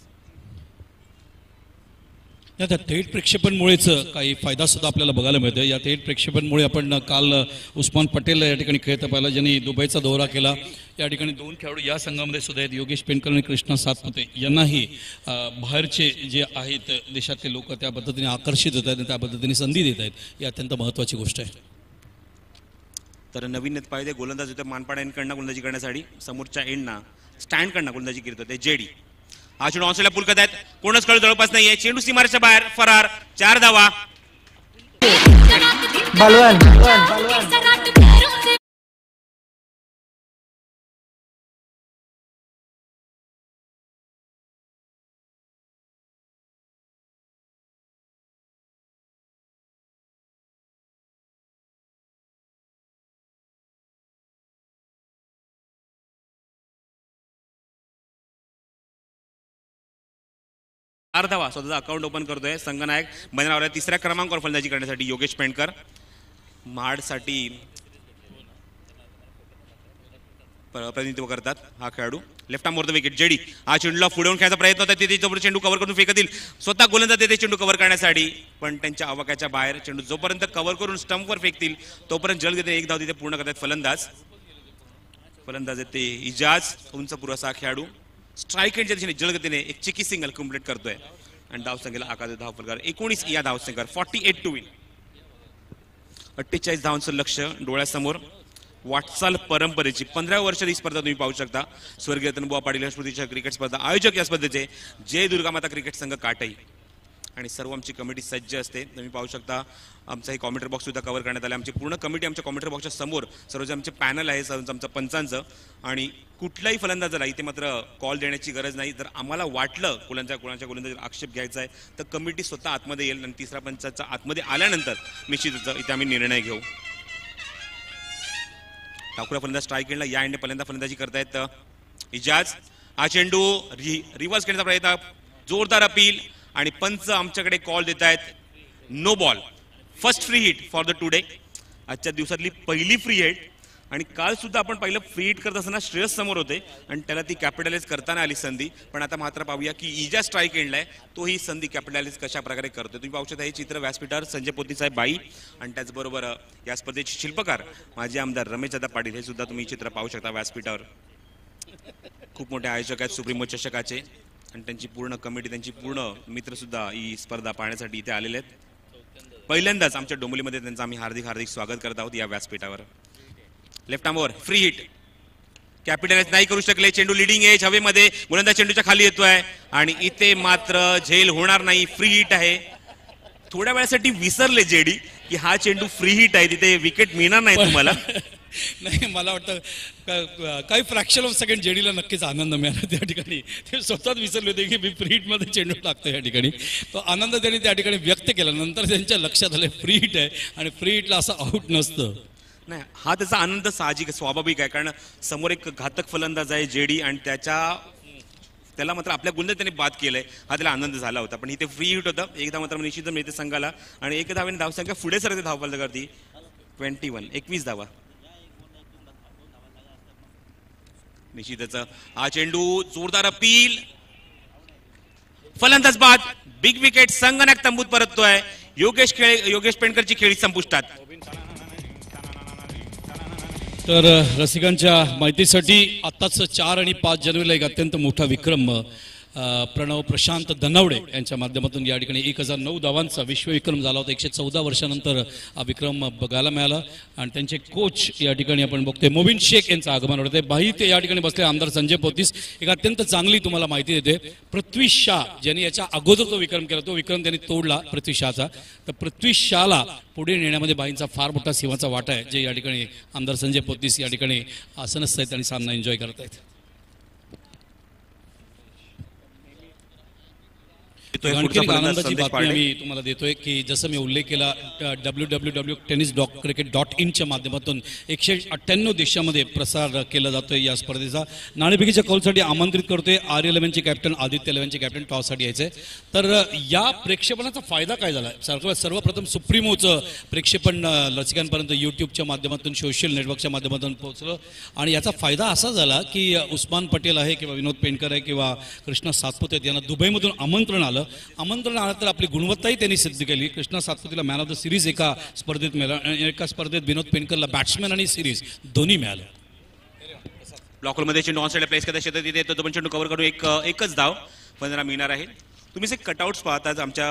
या थेट प्रक्षेपणमुळेच काही फायदा सुद्धा आपल्याला बघायला मिळतो. या थेट प्रक्षेपणमुळे आपण काल उस्मान पटेल या ठिकाणी खेळता पाहिला ज्यांनी दुबईचा दौरा केला. या ठिकाणी 2 खेळाडू या संघामध्ये सुद्धा आहेत योगेश पेंडकर आणि कृष्णा सातपुते. यांनाही बाहेरचे जे आहेत देशातले लोक त्या पद्धतीने आकर्षित होत आहेत त्या पद्धतीने संधी देत आहेत. ही अत्यंत महत्त्वाची गोष्ट आहे. तर नवीन पाहिजे गोलंदाज होते मानपाड्यांकडनं गोलंदाजी करण्यासाठी समोरच्या एंडना स्टँडकडनं गोलंदाजी करत होते जेडी. हा चेंडू ऑनसाइडला पुल करत आहेत कोणच कळ जवळपास नाहीये चेंडू सीमारेच्या बाहेर फरार 4 धावा. अर्धावा स्वतःचा अकाउंट ओपन करतोय संघनायक मैदानावर 3ऱ्या क्रमांकावर फलंदाजी करण्यासाठी योगेश पेंडकर. महाडसाठी प्रतिनिधित्व करतात हा खेळाडू. Left arm the wicket JD. हा चेंडूला पुढे खेळायचा प्रयत्न होता तिथे जोपर्यंत चेंडू कव्हर करून फेकतील स्वतः गोलंदाज देते चेंडू कव्हर करण्यासाठी पण त्यांच्या आवाक्याच्या बाहेर चेंडू जोपर्यंत कव्हर करून स्टंपवर फेकतील तोपर्यंत जलगतीने 1 धाव तिथे पूर्ण करतात फलंदाज ते इजाज उंच पुरसा खेळाडू. स्ट्राईक एंडच्या दिशेने जलगतीने एक चिकी सिंगल कंप्लीट करतोय आणि धावसंख्येला आकार धाव फलकार 19 या धावसंख्येवर 48 टू विन. 48 धावांचं लक्ष डोळ्यासमोर. वाटचाल परंपरेची 15 वर्षाची स्पर्धा तुम्ही पाहू शकता. स्वर्गीय रतनबुवा पाटील स्मृतीच्या क्रिकेट स्पर्धा आयोजक या स्पर्धेचे जय दुर्गा माता क्रिकेट संघ काटई. आणि सर्व आमची कमिटी सज्ज असते. तुम्ही पाहू शकता आमचा हे कॉमेंट्री बॉक्स सुद्धा कव्हर करण्यात आला. आमची पूर्ण कमिटी आमच्या कॉमेंट्री बॉक्सच्या समोर सर्व जे आमचे पॅनल आहे आमचं पंचांचं आणि कुठलाही फलंदाजाला इथे मात्र कॉल देण्याची गरज नाही. जर आम्हाला वाटलं कुणाच्या गोलंदाजीवर आक्षेप घ्यायचा आहे तर कमिटी स्वतः आतमध्ये येईल आणि तिसरा पंचाचा आतमध्ये आल्यानंतर निश्चितच इथे आम्ही निर्णय घेऊ. ठाकूर फलंदाज स्ट्राईक एंडला या एंडने पहिल्यांदा फलंदाजी करतायत इजाज. हा चेंडू रिव्हर्स करण्याचा प्रयत्न, जोरदार अपील आणि पंच आमच्याकडे कॉल देत आहेत no ball. First free hit for the today. आजच्या दिवसातली पहिली फ्री हिट आणि काल सुद्धा आपण पहिलं फ्री हिट करत असताना श्रेयस समोर होते आणि त्याला ती कॅपिटलाइज करताना आली संधी. पण आता मात्र पाहूया की इजा स्ट्राईक एंडला आहे तो ही संधी कॅपिटलाइज कशा प्रकारे करतो. तुम्ही पाहू शकता हे चित्र व्यासपीठावर संजय पोती साहेब बाई आणि त्याचबरोबर या स्पर्धेचे शिल्पकार माजी आमदार रमेशदादा पाटील हे सुद्धा तुम्ही चित्र पाहू शकता व्यासपीठावर. खूप मोठे आयोजक आहेत सुप्रीमो चषकाचे आणि त्यांची पूर्ण कमिटी त्यांची पूर्ण मित्र सुद्धा ही स्पर्धा पाहण्यासाठी इथे आलेले आहेत. पहिल्यांदाच आमच्या डोंबिवलीमध्ये त्यांचं आम्ही हार्दिक स्वागत करत आहोत या व्यासपीठावर. लेफ्ट आर्मवर फ्री हिट कॅपिटलाइज नाही करू शकले. चेंडू लिडिंग एज हवेमध्ये गोलंदाज चेंडूच्या खाली येतोय आणि इथे मात्र झेल होणार नाही. फ्री हिट आहे. थोड्या वेळासाठी विसरले जेडी की हा चेंडू फ्री हिट आहे, तिथे विकेट मिळणार नाही तुम्हाला. नाही मला वाटतं काही फ्रॅक्शन ऑफ सेकंड जेडीला नक्कीच आनंद मिळाला त्या ठिकाणी. ते स्वतःच विसरले होते की मी फ्री हिटमध्ये चेंडू टाकतो या ठिकाणी. तो आनंद त्यांनी त्या ठिकाणी व्यक्त केला. नंतर त्यांच्या लक्षात आलं फ्री हिट आहे आणि फ्री हिटला असं आउट नसतं. नाही हा त्याचा आनंद साहजिक स्वाभाविक आहे कारण समोर एक घातक फलंदाज आहे जेडी आणि त्याला मात्र आपल्या गुंड त्यांनी बाद केलंय हा त्याला आनंद झाला होता. पण इथे फ्री हिट होतं. एकदा मात्र निश्चित मिळते संघाला आणि एक धावेने धावसंख्या पुढे सरकते धावफलकावरती 21 धावा. निश्चितच हा चेंडू जोरदार अपील फलंदाज बाद. बिग विकेट संगणक तंबूत परततोय. योगेश पेंडकरची खेळी संपुष्टात. तर रसिकांच्या माहितीसाठी आत्ताच 4 आणि 5 जानेवारीला एक अत्यंत मोठा विक्रम प्रणव प्रशांत धनावडे यांच्या माध्यमातून या ठिकाणी 1009 धावांचा विश्वविक्रम झाला होता. 114 वर्षानंतर हा विक्रम बघायला मिळाला आणि त्यांचे कोच या ठिकाणी आपण बघतोय मोबिन शेख यांचं आगमन होते. बाई ते या ठिकाणी बसले आमदार संजय पोतीस. एक अत्यंत चांगली तुम्हाला माहिती देते. पृथ्वी शाह ज्यांनी याच्या अगोदर तो विक्रम केला तो विक्रम त्यांनी तोडला पृथ्वी शाहचा. तर पृथ्वी शाहला पुढे नेण्यामध्ये बाईंचा फार मोठा सिंहाचा वाटा आहे जे या ठिकाणी आमदार संजय पोतीस या ठिकाणी आसनस्थ आहेत आणि सामना एन्जॉय करत आहेत. आनंदाची बातमी मी तुम्हाला देतोय की जसं मी उल्लेख केला www.tennis.cricket.in माध्यमातून 198 देशामध्ये प्रसार केला जातोय या स्पर्धेचा. नाणेफेकीच्या कौलसाठी आमंत्रित करतोय R11चे कॅप्टन आदित्य 11चे कॅप्टन टॉससाठी यायचे. तर या प्रेक्षेपणाचा फायदा काय झाला. सर्वप्रथम सुप्रीमोचं प्रेक्षेपण रसिकांपर्यंत युट्यूबच्या माध्यमातून सोशल नेटवर्कच्या माध्यमातून पोहोचलं आणि याचा फायदा असा झाला की उस्मान पटेल आहे किंवा विनोद पेंडकर आहे किंवा कृष्णा सातपुते यांना दुबईमधून आमंत्रण आलं तर आपली गुणवत्ताही त्यांनी सिद्ध केली. कृष्णा सातपुतेला मॅन ऑफ द सिरीज एका स्पर्धेत मिळाला. एका स्पर्धेत विनोद पेंडकरला बॅट्समॅन आणि सिरीज दोन्ही मिळालं. ब्लॉकमध्ये चेंडू ऑन साईडला प्लेस करता शेतात तिथे तो पण चेंडू कव्हर करून एकच धाव 15 मिळणार आहे. तुम्ही जे कटआउट्स पाहतात आमच्या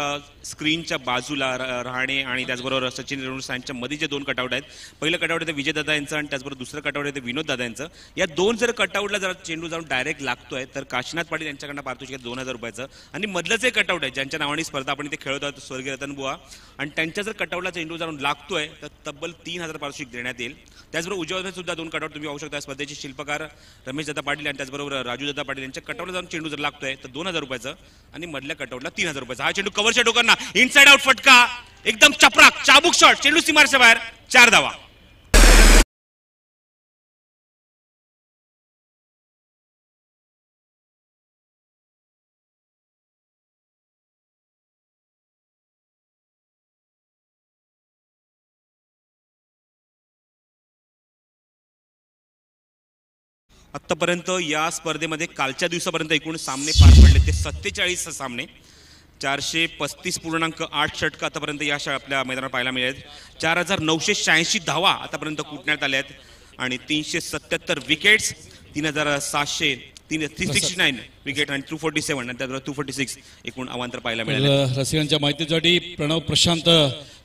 स्क्रीनच्या बाजूला राहणे आणि त्याचबरोबर सचिन रेणुसांच्या मध्ये जे 2 कटआउट आहेत. पहिलं कटआउट आहे ते विजयदादा यांचं आणि त्याचबरोबर दुसरं कटआउट आहे ते विनोददादा यांचं. या 2 जर कटआउटला जर चेंडू जाऊन डायरेक्ट लागतोय तर काशीनाथ पाटील यांच्याकडनं पारितोषिक 2000 रुपयाचं आणि मधलंच एक कटआउट आहे ज्यांच्या नावाने स्पर्धा आपण इथे खेळत आहोत स्वर्गीय रतन बुवा आणि त्यांच्या जर कटआउटला चेंडू जाऊन लागतोय तर तब्बल 3000 पारितोषिक देण्यात येईल. त्याचबरोबर उजव्या सुद्धा 2 कटआउट तुम्ही पाहू शकता. स्पर्धेचे शिल्पकार रमेशदादा पाटील आणि त्याचबरोबर राजूदादा पाटील यांच्या कटआउटला जाऊन चेंडू जर लागतोय तर 2000 रुपयाचं आणि मधल्या कटआउटला 3000 रुपयाचा. हा चेंडू कव्हरच्या डोकांना इनसाइड आउट फटका एकदम चपराक चाबूक शॉट चेंडू सीमारेषेच्या बाहेर 4 धावा. आतापर्यंत या स्पर्धेमध्ये कालच्या दिवसापर्यंत एकूण सामने पार पडले ते 47 सामने. 435.8 षटकं आतापर्यंत या आपल्या मैदानात पाहायला मिळाले. 4986 धावा आतापर्यंत कुटण्यात आल्या आहेत आणि 377 विकेट्स 369 विकेट आणि 247 आणि त्याचबरोबर 246 एकूण अवांतर पाहायला मिळाले. रसिकांच्या माहितीसाठी प्रणव प्रशांत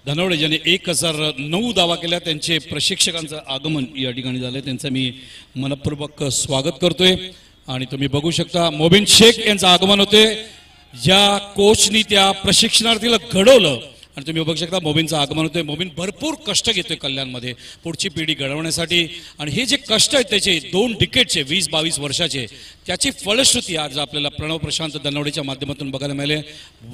धनवडे ज्यांनी 1009 धावा केल्या त्यांचे प्रशिक्षकांचं आगमन या ठिकाणी झालंय. त्यांचं मी मनपूर्वक स्वागत करतोय आणि तुम्ही बघू शकता मोबिन शेख यांचं आगमन होते. ज्या कोचनी त्या प्रशिक्षणार्थीला घडवलं आणि तुम्ही बघू शकता मोबिनचं आगमन होतंय. मोबिन भरपूर कष्ट घेतोय कल्याणमध्ये पुढची पिढी घडवण्यासाठी आणि हे जे कष्ट आहेत त्याचे 2 डिकेडचे 20-22 वर्षाचे त्याची फलश्रुती आज आपल्याला प्रणव प्रशांत दनवडेच्या माध्यमातून बघायला मिळाले.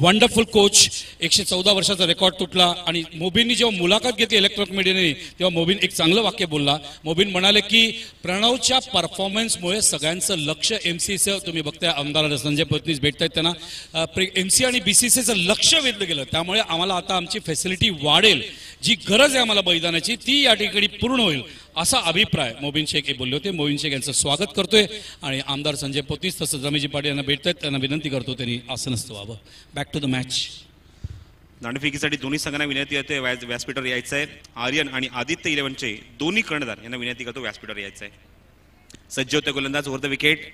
Wonderful coach. 114 वर्षाचा रेकॉर्ड तुटला आणि मोबिननी जेव्हा मुलाखत घेतली इलेक्ट्रॉनिक मीडियाने तेव्हा मोबिन एक चांगलं वाक्य बोलला. मोबिन म्हणाले की प्रणवच्या परफॉर्मन्समुळे सगळ्यांचं लक्ष एमसीसीचं तुम्ही बघताय आमदार संजय पत्नीस भेटतायत त्यांना एमसी आणि बीसीसीचं लक्ष वेधलं गेलं. त्यामुळे आम्हाला आता आमची फॅसिलिटी वाढेल. जी गरज आहे आम्हाला मैदानाची ती या ठिकाणी पूर्ण होईल असा अभिप्राय मोबिन शेख हे बोलले होते. मोबिन शेख यांचं स्वागत करतोय आणि आमदार संजय पोतीस तसंच रमेशजी पाटील यांना भेटतायत त्यांना विनंती करतो त्यांनी आसनस्थ व्हावं. Back to the match. नाणेफेकीसाठी दोन्ही संघांना विनंती होते व्यासपीठावर यायचं आहे. आर्यन आणि आदित्य 11चे दोन्ही कर्णधार यांना विनंती करतो व्यासपीठावर यायचं आहे. सज्ज होते गोलंदाज over the wicket.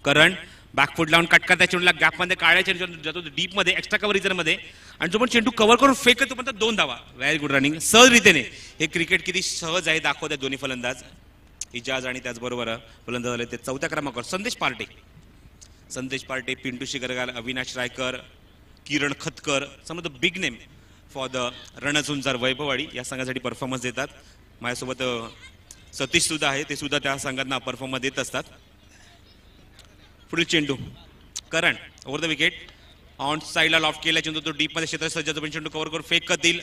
Karan back foot लावून कटका त्या चेंडूला गॅपमध्ये काळ्या चेंडू जातो डीपमध्ये एक्स्ट्रा कव्हर रिजनमध्ये आणि जो पण चेंडू कव्हर करून फेक तो पण 2 धावा. Very good running. सहजरीतीने हे क्रिकेट किती सहज आहे दाखवतात दोन्ही फलंदाज. इजाज आणि त्याचबरोबर फलंदाज आले ते 4थ्या क्रमांकावर Sandesh Parte, Pintu Shigargal, Avinash Raikar, Kiran Khatkar, some of the big name for the Ranjhunjar Vaibhavwadi या संघासाठी परफॉर्मन्स देतात. माझ्यासोबत सतीश सुद्धा आहे ते सुद्धा त्या संघांना परफॉर्मन्स देत असतात. पुढील चेंडू करण ओव्हर द विकेट. ऑन साईडला लॉफ्ट केला चेंडू तो डीप मध्ये क्षेत्र सज्ज चेंडू कव्हर करून फेक करतील.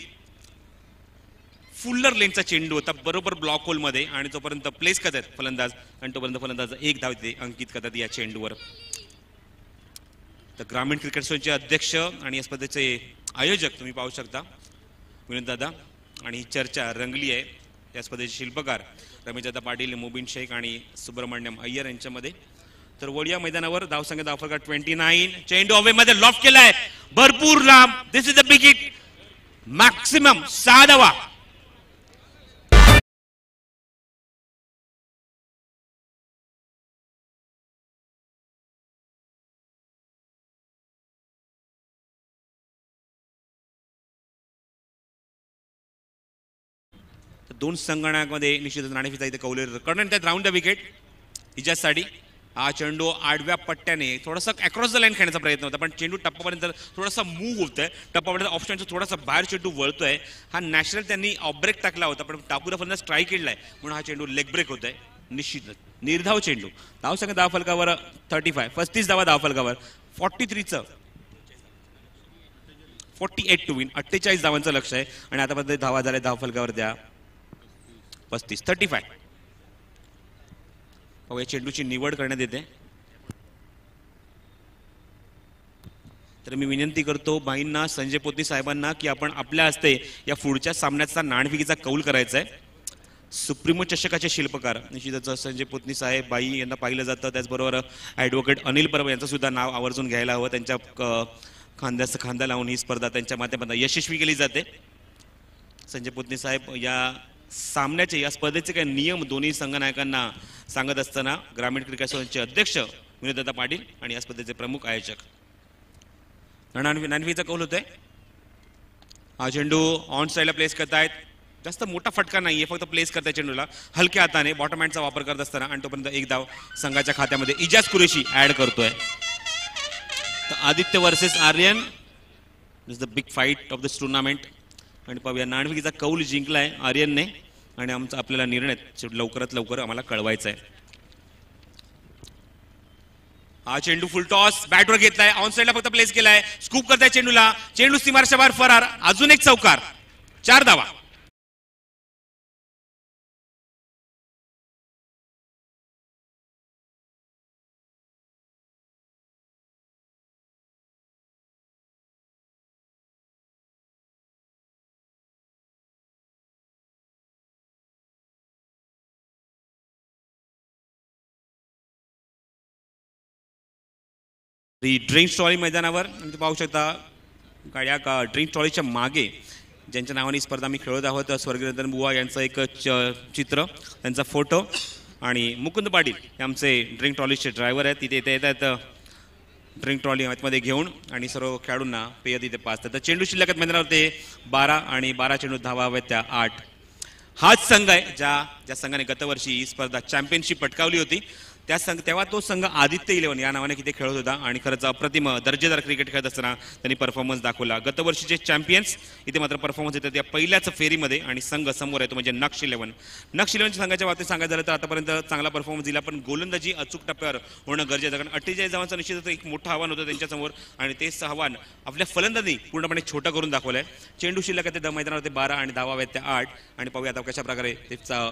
फुल्लर लेनचा चेंडू होता बरोबर ब्लॉक होल मध्ये आणि तोपर्यंत प्लेस करतात फलंदाज आणि तोपर्यंत फलंदाज 1 धाव अंकित करतात या चेंडूवर. तर ग्रामीण क्रिकेट संघाचे अध्यक्ष आणि या स्पर्धेचे आयोजक तुम्ही पाहू शकता विनोद दादा आणि ही चर्चा रंगली आहे. या स्पर्धेचे शिल्पकार रमेशदादा पाटील, मोबिन शेख आणि सुब्रमण्यम अय्यर यांच्यामध्ये. तर वडिया मैदानावर धावसंख्या धावफलक 29. चेंडू हवेमध्ये लॉफ्ट केलाय भरपूर लांब. This is the big hit. Maximum 6 धावा. दोन संघांमध्ये निश्चितच नाणेफेक इथे कौलेर कर्ण त्यात राऊंड द विकेट इजाजसाठी. हा चेंडू आडव्या पट्ट्याने थोडासा अक्रॉस द लाईन खेळण्याचा प्रयत्न होता पण चेंडू टप्पापर्यंत थोडासा मूव्ह होतोय. टप्पापर्यंत ऑप्शनचा थोडासा बाहेर चेंडू वळतोय. हा नॅशनल त्यांनी ऑफ ब्रेक टाकला होता पण टाकूला फलंदाज स्ट्राईक केलाय म्हणून हा चेंडू लेग ब्रेक होतोय. निश्चितच निर्धाव चेंडू. धावसंख्या धावफलकावर 35 धावा धावफलकावर. 43चं 48 टू विन 48 धावांचं लक्ष आहे आणि आतापर्यंत धावा झाल्या धावफलकावर द्या 35. या चेंडूची निवड करण्यात येते. तर मी विनंती करतो बाईंना संजय पोती साहेबांना की आपण आपल्या हस्ते या पुढच्या सामन्याचा नाणेफेकीचा कौल करायचा आहे. सुप्रीमो चषकाचे शिल्पकार निश्चितच संजय पोतनी साहेब बाई यांना पाहिलं जातं. त्याचबरोबर ॲडव्होकेट अनिल परब यांचं सुद्धा नाव आवर्जून घ्यायला हवं. त्यांच्या खांद्याचं खांदा लावून ही स्पर्धा त्यांच्या माध्यमातून यशस्वी केली जाते. संजय पोतनी साहेब या सामन्याचे या स्पर्धेचे काही नियम दोन्ही संघनायकांना सांगत असताना ग्रामीण क्रिकेट संघाचे अध्यक्ष विनोददादा पाटील आणि या स्पर्धेचे प्रमुख आयोजक. नाणेफेकीचा कौल होतोय. हा चेंडू ऑन साईडला प्लेस करतायत. जास्त मोठा फटका नाहीये फक्त प्लेस करताय चेंडूला हलक्या हाताने बॉटम हँडचा वापर करत असताना आणि तोपर्यंत 1 धाव संघाच्या खात्यामध्ये इजाज कुरेशी ऍड करतोय. Aditya versus Aryan is the big fight of this tournament आणि पाहूया नाणेफेकीचा कौल जिंकलाय आर्यनने आणि आमचा आपल्याला निर्णय लवकरात लवकर आम्हाला कळवायचा आहे. हा चेंडू फुल टॉस बॅटवर घेतलाय ऑन साईडला फक्त प्लेस केलाय स्कूप करताय चेंडूला. चेंडू सीमारेषेच्या बाहेर फरार. अजून एक चौकार. 4 धावा. ड्रिंक ट्रॉली मैदानावर पाहू शकता गाड्या ड्रिंक ट्रॉलीच्या मागे ज्यांच्या नावाने स्पर्धा आम्ही खेळत आहोत स्वर्गीय रतन बुवा यांचं एक चित्र त्यांचा फोटो आणि मुकुंद पाटील हे आमचे ड्रिंक ट्रॉलीचे ड्रायव्हर आहेत. तिथे येत आहेत ड्रिंक ट्रॉली आतमध्ये घेऊन आणि सर्व खेळाडूंना पेय तिथे पाचतात. तर चेंडू शिल्लक मैदानावर ते 12 आणि 12 चेंडू धावा हव्यात त्या 8. हाच संघ आहे ज्या संघाने गतवर्षी ही स्पर्धा चॅम्पियनशिप पटकावली होती. तेव्हा तो संघ आदित्य इलेव्हन या नावाने किती खेळत होता आणि खरंच अप्रतिम दर्जेदार क्रिकेट खेळत असताना त्यांनी परफॉर्मन्स दाखवला. गतवर्षीचे चॅम्पियन्स इथे मात्र परफॉर्मन्स येतात या पहिल्याच फेरीमध्ये आणि संघ समोर येतो म्हणजे नक्ष इलेव्हन. नक्ष इलेव्हनच्या संघाच्या बाबतीत सांगायचं झालं तर आतापर्यंत चांगला परफॉर्मन्स दिला, पण गोलंदाजी अचूक टप्प्यावर होणं गरजेचं, कारण 48 धावांचं निश्चितच एक मोठं आव्हान होतं त्यांच्यासमोर आणि तेच आव्हान आपल्या फलंदाजांनी पूर्णपणे छोटं करून दाखवलंय. चेंडू शिल्लक आहे ते मैदानावर ते 12 आणि धावा आहेत त्या 8 आणि पाहूया आता कशा प्रकारे त्याचा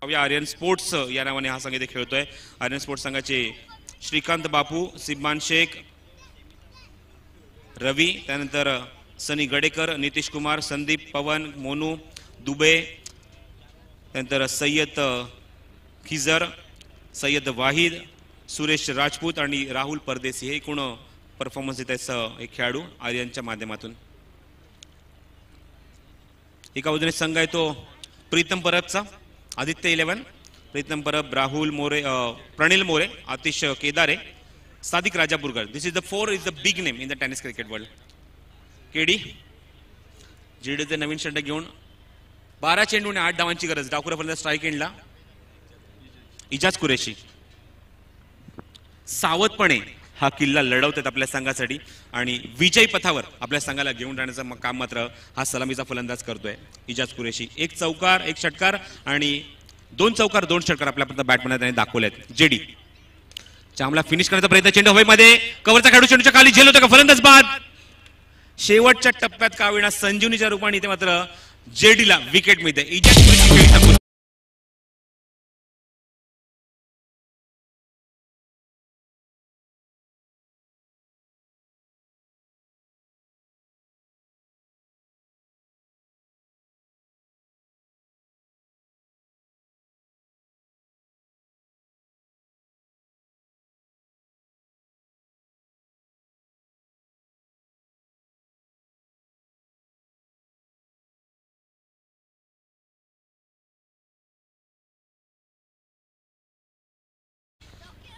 आर्यन स्पोर्ट्स या नावाने हा संघ इथे खेळतोय. आर्यन स्पोर्ट्स संघाचे श्रीकांत बापू, सिब्बान शेख, रवी, त्यानंतर सनी गडेकर, नितीश कुमार, संदीप, पवन, मोनू, दुबे, त्यानंतर सय्यद खिजर, सय्यद वाहिद, सुरेश राजपूत आणि राहुल परदेसी हे एकूण परफॉर्मन्स देत एक खेळाडू आर्यनच्या माध्यमातून. एका बाजूने संघ आहे तो प्रीतम परबचा Aditya eleven, Pritam Parab, Rahul More, Pranil More, Atish Kedare, Sadiq Rajapurkar. This is the 4 is the big name in the tennis cricket world. KD जेडीचे नवीन षटक घेऊन 12 चेंडू आणि 8 धावांची गरज. डाकुरापर्यंत स्ट्राईक एंडला इजाज कुरेशी सावधपणे हा किल्ला लढवतात आपल्या संघासाठी आणि विजयी पथावर आपल्या संघाला घेऊन जाण्याचं काम मात्र हा सलामीचा फलंदाज करतोय इजाज कुरेशी. 1 चौकार 1 षटकार आणि 2 चौकार 2 षटकार आपल्यापर्यंत बॅटमध्ये त्याने दाखवलेत. जेडी चामला फिनिश करण्याचा प्रयत्न, चेंडू हवेमध्ये, कव्हरचा खेळाडू चेंडूच्या खाली झेल होता का, फलंदाज बाद. शेवटच्या टप्प्यात का होईना संजीवनीच्या रूपाने इथे मात्र जेडीला विकेट मिळते. इजाज कुरेशी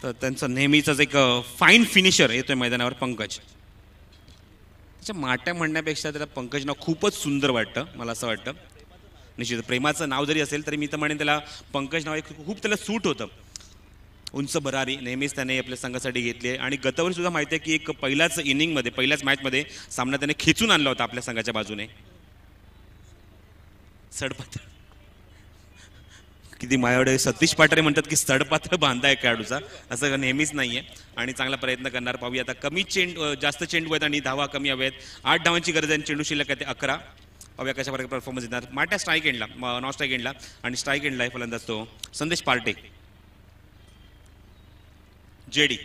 तर त्यांचं नेहमीच एक फाईन फिनिशर येतोय मैदानावर पंकज. त्याच्या माट्या म्हणण्यापेक्षा त्याला पंकज नाव खूपच सुंदर वाटतं, मला असं वाटतं. निश्चित प्रेमाचं नाव जरी असेल तरी मी तर म्हणेन त्याला पंकज नाव एक खूप त्याला सूट होतं. उंच भरारी नेहमीच त्याने आपल्या संघासाठी घेतली आहे आणि गतवर्षी सुद्धा माहिती आहे की एक पहिल्याच इनिंगमध्ये पहिल्याच मॅचमध्ये सामना त्याने खेचून आणला होता आपल्या संघाच्या बाजूने. सडपातळ किती मायावडे सतीश पाटरे म्हणतात की सडपातळ बांधा आहे खेळाडूचा, असं नेहमीच नाहीये आणि चांगला प्रयत्न करणार. पाहूया आता कमी जास्त चेंडू आहेत आणि धावा कमी हवेत. 8 धावांची गरज आहे, चेंडू शिल्लक आहे ते 11. पाहूया कशा प्रकारे परफॉर्मन्स येणार. माट्या स्ट्राईक एंडला, नॉन स्ट्राईक एंडला आणि स्ट्राईक एंडला आहे फलंदाज तो संदेश पार्टे. जेडी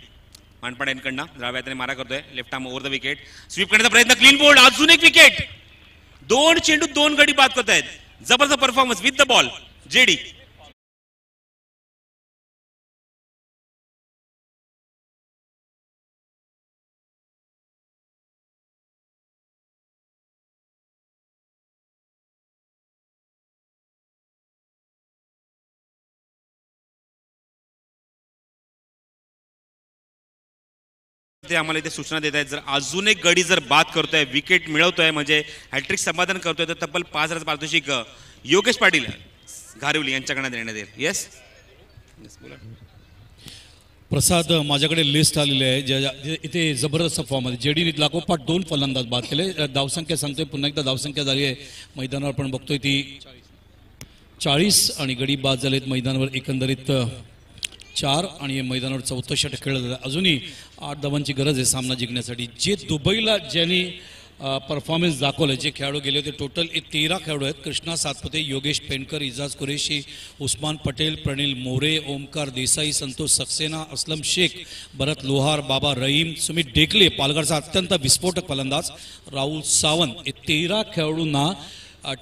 मानपाड यांकडनं डाव्या हाताने मारा करतोय, left arm over the wicket, sweep करण्याचा प्रयत्न, क्लीन बोल्ड, अजून एक विकेट. 2 चेंडू 2 गडी बाद करत आहेत. जबरदस्त performance with the ball JD. ते आम्हाला इथे सूचना देत आहेत, जर अजून एक गडी जर बाद करतोय, विकेट मिळवतोय म्हणजे हॅट्रिक समाधान करतोय, तर तब्बल 5 रन पारितोषिक योगेश पाटील घारिवली यांच्याकडे देण्यात येईल. येस बोला प्रसाद, माझ्याकडे लिस्ट आलेली आहे इथे जबरदस्त फॉर्म आहे. जेडी लागोपाठ 2 फलंदाज बाद केले. धावसंख्या सांगतोय पुन्हा एकदा, धावसंख्या झाली आहे मैदानावर पण बघतोय ती 40 आणि गडी बाद झालेत मैदानावर एकंदरीत 4 आणि मैदानावर 14 षटक खेळलं जातं. अजूनही 8 धावांची गरज आहे सामना जिंकण्यासाठी. जे दुबईला ज्यांनी परफॉर्मन्स दाखवलं, जे खेळाडू गेले होते टोटल 13 खेळाडू आहेत. कृष्णा सातपुते, योगेश पेंडकर, इजाज कुरेशी, उस्मान पटेल, प्रणिल मोरे, ओमकार देसाई, संतोष सक्सेना, असलम शेख, भरत लोहार, बाबा रहीम, सुमित डेकले पालघरचा अत्यंत विस्फोटक फलंदाज, राहुल सावंत. हे 13 खेळाडूंना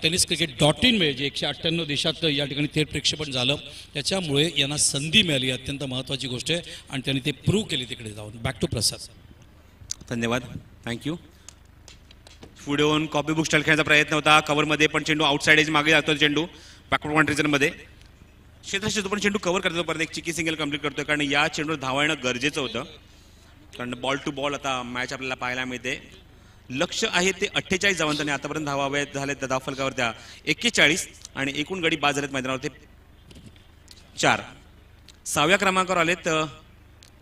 टेनिस क्रिकेट .in वे जे 198 देशात या ठिकाणी थेट प्रक्षेपण झालं, त्याच्यामुळे यांना संधी मिळाली. अत्यंत महत्त्वाची गोष्ट आहे आणि त्यांनी ते प्रूव्ह केली तिकडे जाऊन. बॅक टू प्रसाद. धन्यवाद, थँक्यू. पुढे होऊन कॉपी बुक स्टाईल खेळण्याचा प्रयत्न होता, कव्हरमध्ये पण चेंडू आउटसाइड एज मागे जातो. चेंडू बॅकवर्ड मध्ये क्षेत्ररक्षक पण चेंडू कव्हर करतो, परत एक चिकी सिंगल कंप्लीट करतोय, कारण या चेंडूवर धावा येणं गरजेचं होतं, कारण बॉल टू बॉल आता मॅच आपल्याला पाहायला मिळते. लक्ष आहे ते 48 धावांत आणि आतापर्यंत धावा वेळ झाले त्या धावफलकावर त्या 41 आणि एकूण गडी बाद झालेत मैदानावर ते 4. 6व्या क्रमांकावर आलेत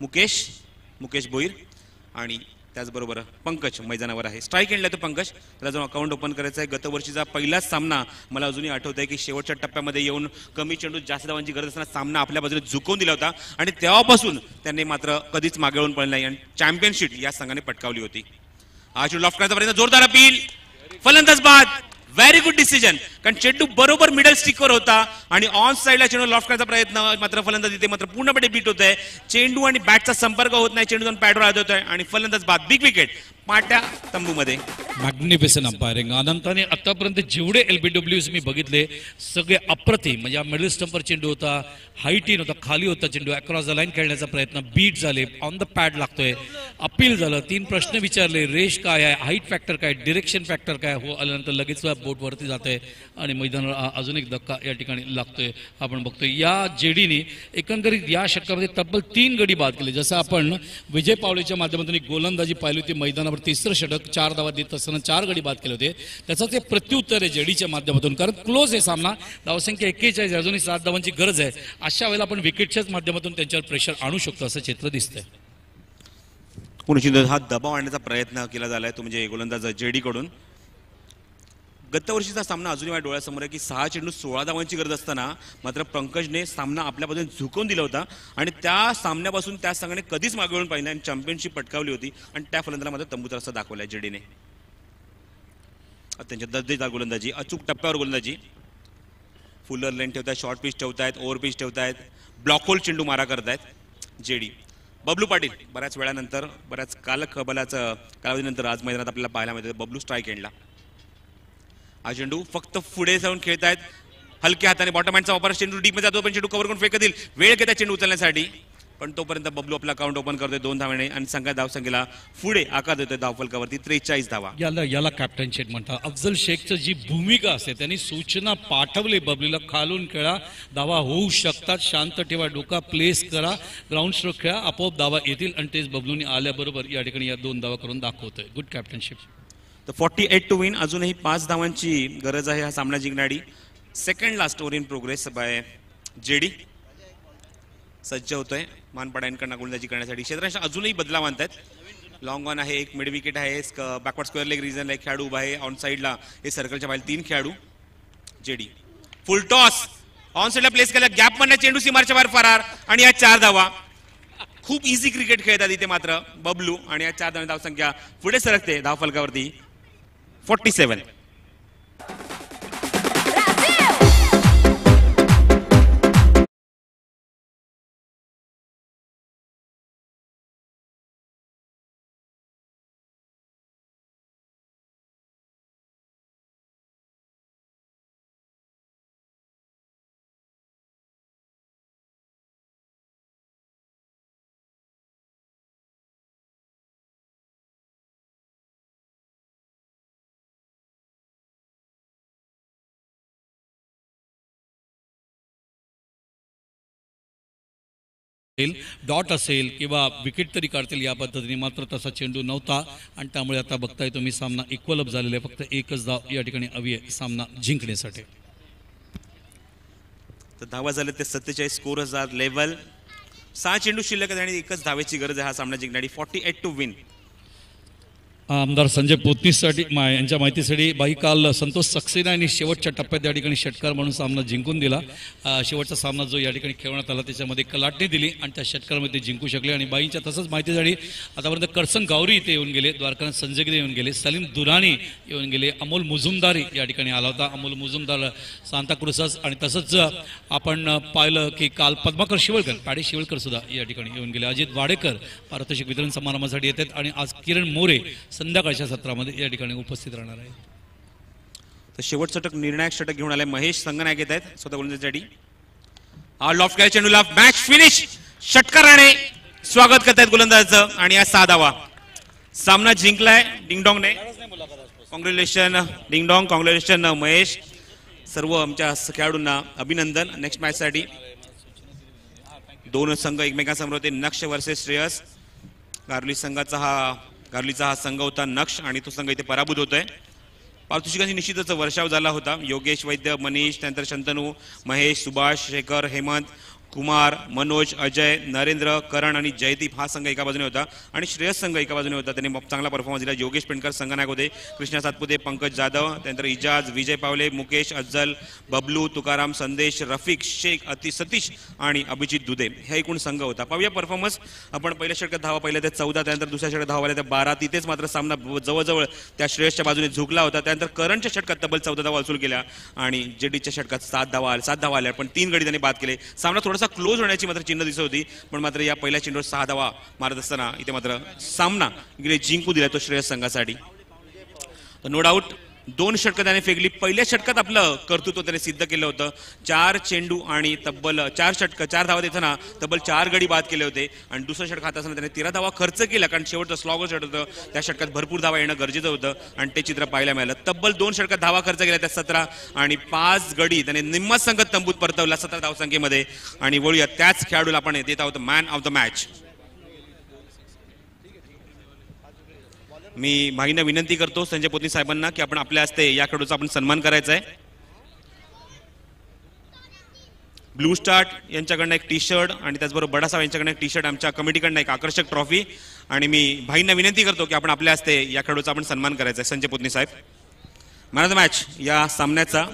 मुकेश भोईर आणि त्याचबरोबर पंकज मैदानावर आहे. स्ट्राईक एंडला तो पंकज, त्याला जाऊन अकाउंट ओपन करायचं आहे. गतवर्षीचा पहिलाच सामना मला अजूनही आठवत आहे की शेवटच्या टप्प्यामध्ये येऊन कमी चेंडू जास्त धावांची गरज असताना सामना आपल्या बाजूने झुकवून दिला होता आणि तेव्हापासून त्यांनी मात्र कधीच मागे वळून पडले नाही आणि चॅम्पियनशिप या संघाने पटकावली होती. हा चेंडू लॉफ्ट करण्याचा प्रयत्न, जोरदार अपील, फलंदाज बाद. व्हेरी गुड डिसिजन, कारण चेंडू बरोबर मिडल स्टिकवर होता आणि ऑन साईडला चेंडू लॉफ्ट करण्याचा प्रयत्न, मात्र फलंदाज इथे मात्र पूर्णपणे बीट होत आहे. चेंडू आणि बॅटचा संपर्क होत नाही, चेंडू जाऊन पॅडवर आदळतोय आणि फलंदाज बाद. बिग विकेट पाट्या तंबूमध्ये. Magnificent umpiring. अनंताने आतापर्यंत जेवढे LBWs मी बघितले सगळे अप्रतिम, म्हणजे मिडल स्टंपर चेंडू होता, हाईट इन होता, खाली होता चेंडू, अक्रॉस द लाईन खेळण्याचा प्रयत्न, बीट झाले, ऑन द पॅड लागतोय, अपील झालं, 3 प्रश्न विचारले, रेश काय आहे, हाईट फॅक्टर काय, डिरेक्शन फॅक्टर काय, हो आल्यानंतर लगेच बोट वरती जाते आणि मैदानावर अजून एक धक्का या ठिकाणी लागतोय. आपण बघतोय या जेडीने एकंदरीत या षटकामध्ये तब्बल 3 गडी बाद केले. जसं आपण विजय पावलेच्या माध्यमातून एक गोलंदाजी पाहिली होती, मैदानावर 3रं षटक 4 धावा देत असताना 4 गडी बाद केले होते, त्याचं ते प्रत्युत्तर आहे जेडीच्या माध्यमातून, कारण क्लोज आहे सामना, धावसंख्या 41, अजूनही 7 धावांची गरज आहे. अशा वेळेला आपण विकेटच्याच माध्यमातून त्यांच्यावर प्रेशर आणू शकतो असं चित्र दिसतंय. पुन्हा हा दबाव आणण्याचा प्रयत्न केला झालाय तो म्हणजे गोलंदाज जेडी कडून. गतवर्षीचा सामना अजूनही माझ्या डोळ्यासमोर आहे की 6 चेंडू 16 धावांची गरज असताना मात्र पंकजने सामना आपल्या बाजूने झुकवून दिला होता आणि त्या सामन्यापासून त्या संघाने कधीच मागे वळून पाहिलं आणि चॅम्पियनशिप पटकावली होती आणि त्या फलंदाला मात्र तंबूचा रस्ता दाखवलाय जेडीने. त्यांच्या दर्जेदार गोलंदाजी, अचूक टप्प्यावर गोलंदाजी, फुलर लेन ठेवतायत, शॉर्ट पिच ठेवतायत, ओव्हर पिच ठेवतायत, ब्लॉक होल चेंडू मारा करतायत जेडी. बबलू पाटील बऱ्याच वेळानंतर, बऱ्याच कालखबलाचं कालावधीनंतर आज मैदानात आपल्याला पाहायला मिळतं. बबलू स्ट्राईक एंडला. हा चेंडू फक्त पुढे जाऊन खेळतायत, हलक्या हाताने बॉटम हँडचा वापर, चेंडू डीप मध्ये जातो पण चेंडू कव्हर करून फेकतील, वेळ घेतात चेंडू उचलण्यासाठी, पण तोपर्यंत बबलू आपला अकाउंट ओपन करतोय 2 धावाने आणि संघात धावसंख्येला पुढे आकार देतोय धावफलकावरती 43 धावा. याला कॅप्टन शेख म्हणतात. अफजल शेखचं जी भूमिका असते, त्यांनी सूचना पाठवली बबलीला, खालून खेळा, धावा होऊ शकतात, शांत ठेवा, डोका प्लेस करा, ग्राउंड स्ट्रोक खेळा, आपोआप धावा येतील आणि तेच बबलूनी आल्याबरोबर या ठिकाणी या 2 धावा करून दाखवतोय. Good captainship. तर 48 टू विन, अजूनही 5 धावांची गरज आहे हा सामना जिंकण्यासाठी. Second last over in progress by JD. सज्ज होतोय मानपाड्यांकडनं गोलंदाजी करण्यासाठी. क्षेत्ररक्षक अजूनही बदलाव आणतायत. लॉंग ऑन आहे, एक मिड विकेट आहे, बॅकवर्ड स्क्वेअर लेग रिजनला एक खेळाडू उभा आहे, ऑन साईडला हे सर्कलच्या बाहेर 3 खेळाडू. जेडी फुल टॉस ऑन साईडला प्लेस केला, गॅप मधला चेंडू सीमारच्या बाहेर फरार आणि या 4 धावा. खूप इझी क्रिकेट खेळतात इथे मात्र बबलू आणि या 4 धावांची धावसंख्या पुढे सरकते धावफलकावरती 47. डॉट असेल किंवा विकेट तरी काढतील या पद्धतीने, मात्र तसा चेंडू नव्हता आणि त्यामुळे आता बघताय तुम्ही सामना इक्वल अप झालेला आहे. फक्त 1च धाव या ठिकाणी हवी आहे सामना जिंकण्यासाठी. तर धावा झाले ते 47, स्कोर 1000 लेवल. 6 चेंडू शिल्लक आहेत आणि 1च धावेची गरज आहे हा सामना जिंकण्यासाठी. 48 टू विन. आमदार संजय पोतनीससाठी यांच्या माहितीसाठी बाई काल संतोष सक्सेना यांनी शेवटच्या टप्प्यात या ठिकाणी षटकार म्हणून सामना जिंकून दिला. शेवटचा सामना जो या ठिकाणी खेळवण्यात आला त्याच्यामध्ये कलाटणी दिली आणि त्या षटकारामध्ये जिंकू शकले. आणि बाईंच्या तसंच माहितीसाठी आतापर्यंत करसन गावरी इथे येऊन गेले, द्वारकानाथ संजय येऊन गेले, सलीम दुरानी येऊन गेले, अमोल मुजुमदारी या ठिकाणी आला होता. अमोल मुजुमदार सांताक्रुझस आणि तसंच आपण पाहिलं की काल पद्माकर शिवळकर, पॅडी शिवळकर सुद्धा या ठिकाणी येऊन गेले. अजित वाडेकर पारितोषिक वितरण समारंभासाठी येतात आणि आज किरण मोरे संध्याकाळच्या सत्रामध्ये या ठिकाणी उपस्थित राहणार आहे. तर शेवटचं षटक निर्णायक षटक घेऊन आले महेश संगनायक येत आहेत स्वतः गोलंदाजीसाठी. हा लॉफ्ट केला चेंडूला, मॅच फिनिश, षटकाराने स्वागत करतायत गोलंदाजाचं आणि या 6 धावा. सामना जिंकलाय डिंगडॉंगने. Congratulation Dingdong, congratulation Mahesh. सर्व आमच्या खेळाडूंना अभिनंदन. नेक्स्ट मॅचसाठी दोन संघ एकमेकांसमोर होते. नक्ष वर्सेस श्रेयस. गारलीचा हा संघ होता नक्ष आणि तो संघ इथे पराभूत होतोय. पारितोषिकांची निश्चितच वर्षाव झाला होता. योगेश वैद्य, मनीष, त्यानंतर शंतनू, महेश, सुभाष, शेखर, हेमंत, कुमार, मनोज, अजय, नरेंद्र, करण आणि जयदीप हा संघ एका बाजूने होता आणि श्रेयस संघ एका बाजूने होता. त्यांनी चांगला परफॉर्मन्स दिला. योगेश पेंडकर संघनायक होते. कृष्णा सातपुते, पंकज जाधव, त्यानंतर इजाज, विजय पावले, मुकेश, अज्जल, बबलू, तुकाराम, संदेश, रफिक, शेख, सतीश आणि अभिजित दुधे हे एकूण संघ होता. पाहूया परफॉर्मन्स. आपण पहिल्या षटकात धावा पाहिल्या त्या 14, त्यानंतर दुसऱ्या षटकात धावा पाहिल्या त्या 12. तिथेच मात्र सामना जवळजवळ त्या श्रेयसच्या बाजूने झुकला होता. त्यानंतर करणच्या षटकात तब्बल 14 धावा वसूल केल्या आणि जेडीच्या षटकात 7 धावा आल्या, पण 3 गडी त्यांनी बाद केले. सामना थोडासा क्लोज होण्याची मात्र चिन्ह दिसत होती, पण मात्र या पहिल्या चेंडूवर 6 धावा मारत असताना इथे मात्र सामना इकडे जिंकू दिला तो श्रेयस संघासाठी. नो डाऊट 2 षटकं त्याने फेकली. पहिल्या षटकात आपलं कर्तृत्व त्याने सिद्ध केलं होतं. 4 चेंडू आणि तब्बल 4 धावा देताना तब्बल 4 गडी बाद केले होते आणि दुसरं षटक हात असताना त्याने 13 धावा खर्च केला, कारण शेवटचं स्लॉगर षटक होतं. त्या षटकात भरपूर धावा येणं गरजेचं होतं आणि ते चित्र पाहायला मिळालं. तब्बल 2 षटकात धावा खर्च केल्या त्या 17 आणि 5 गडी त्याने निम्मा संघात तंबूत परतवला 17 धावसंख्येमध्ये. आणि वळूया त्याच खेळाडूला आपण देत आहोत मॅन ऑफ द मॅच. मी भाईंना विनंती करतो संजय पोतनी साहेबांना की आपण आपल्या हस्ते या खेळाडूचा आपण सन्मान करायचा आहे. ब्लू स्टार्ट यांच्याकडनं एक टी शर्ट आणि त्याचबरोबर बडासाहेब यांच्याकडनं एक टी शर्ट, आमच्या कमिटीकडनं एक आकर्षक ट्रॉफी. आणि मी भाईंना विनंती करतो की आपण आपल्या हस्ते या खेळाडूचा आपण सन्मान करायचा आहे. संजय पोतनी साहेब, मॅन ऑफ द मॅच या सामन्याचा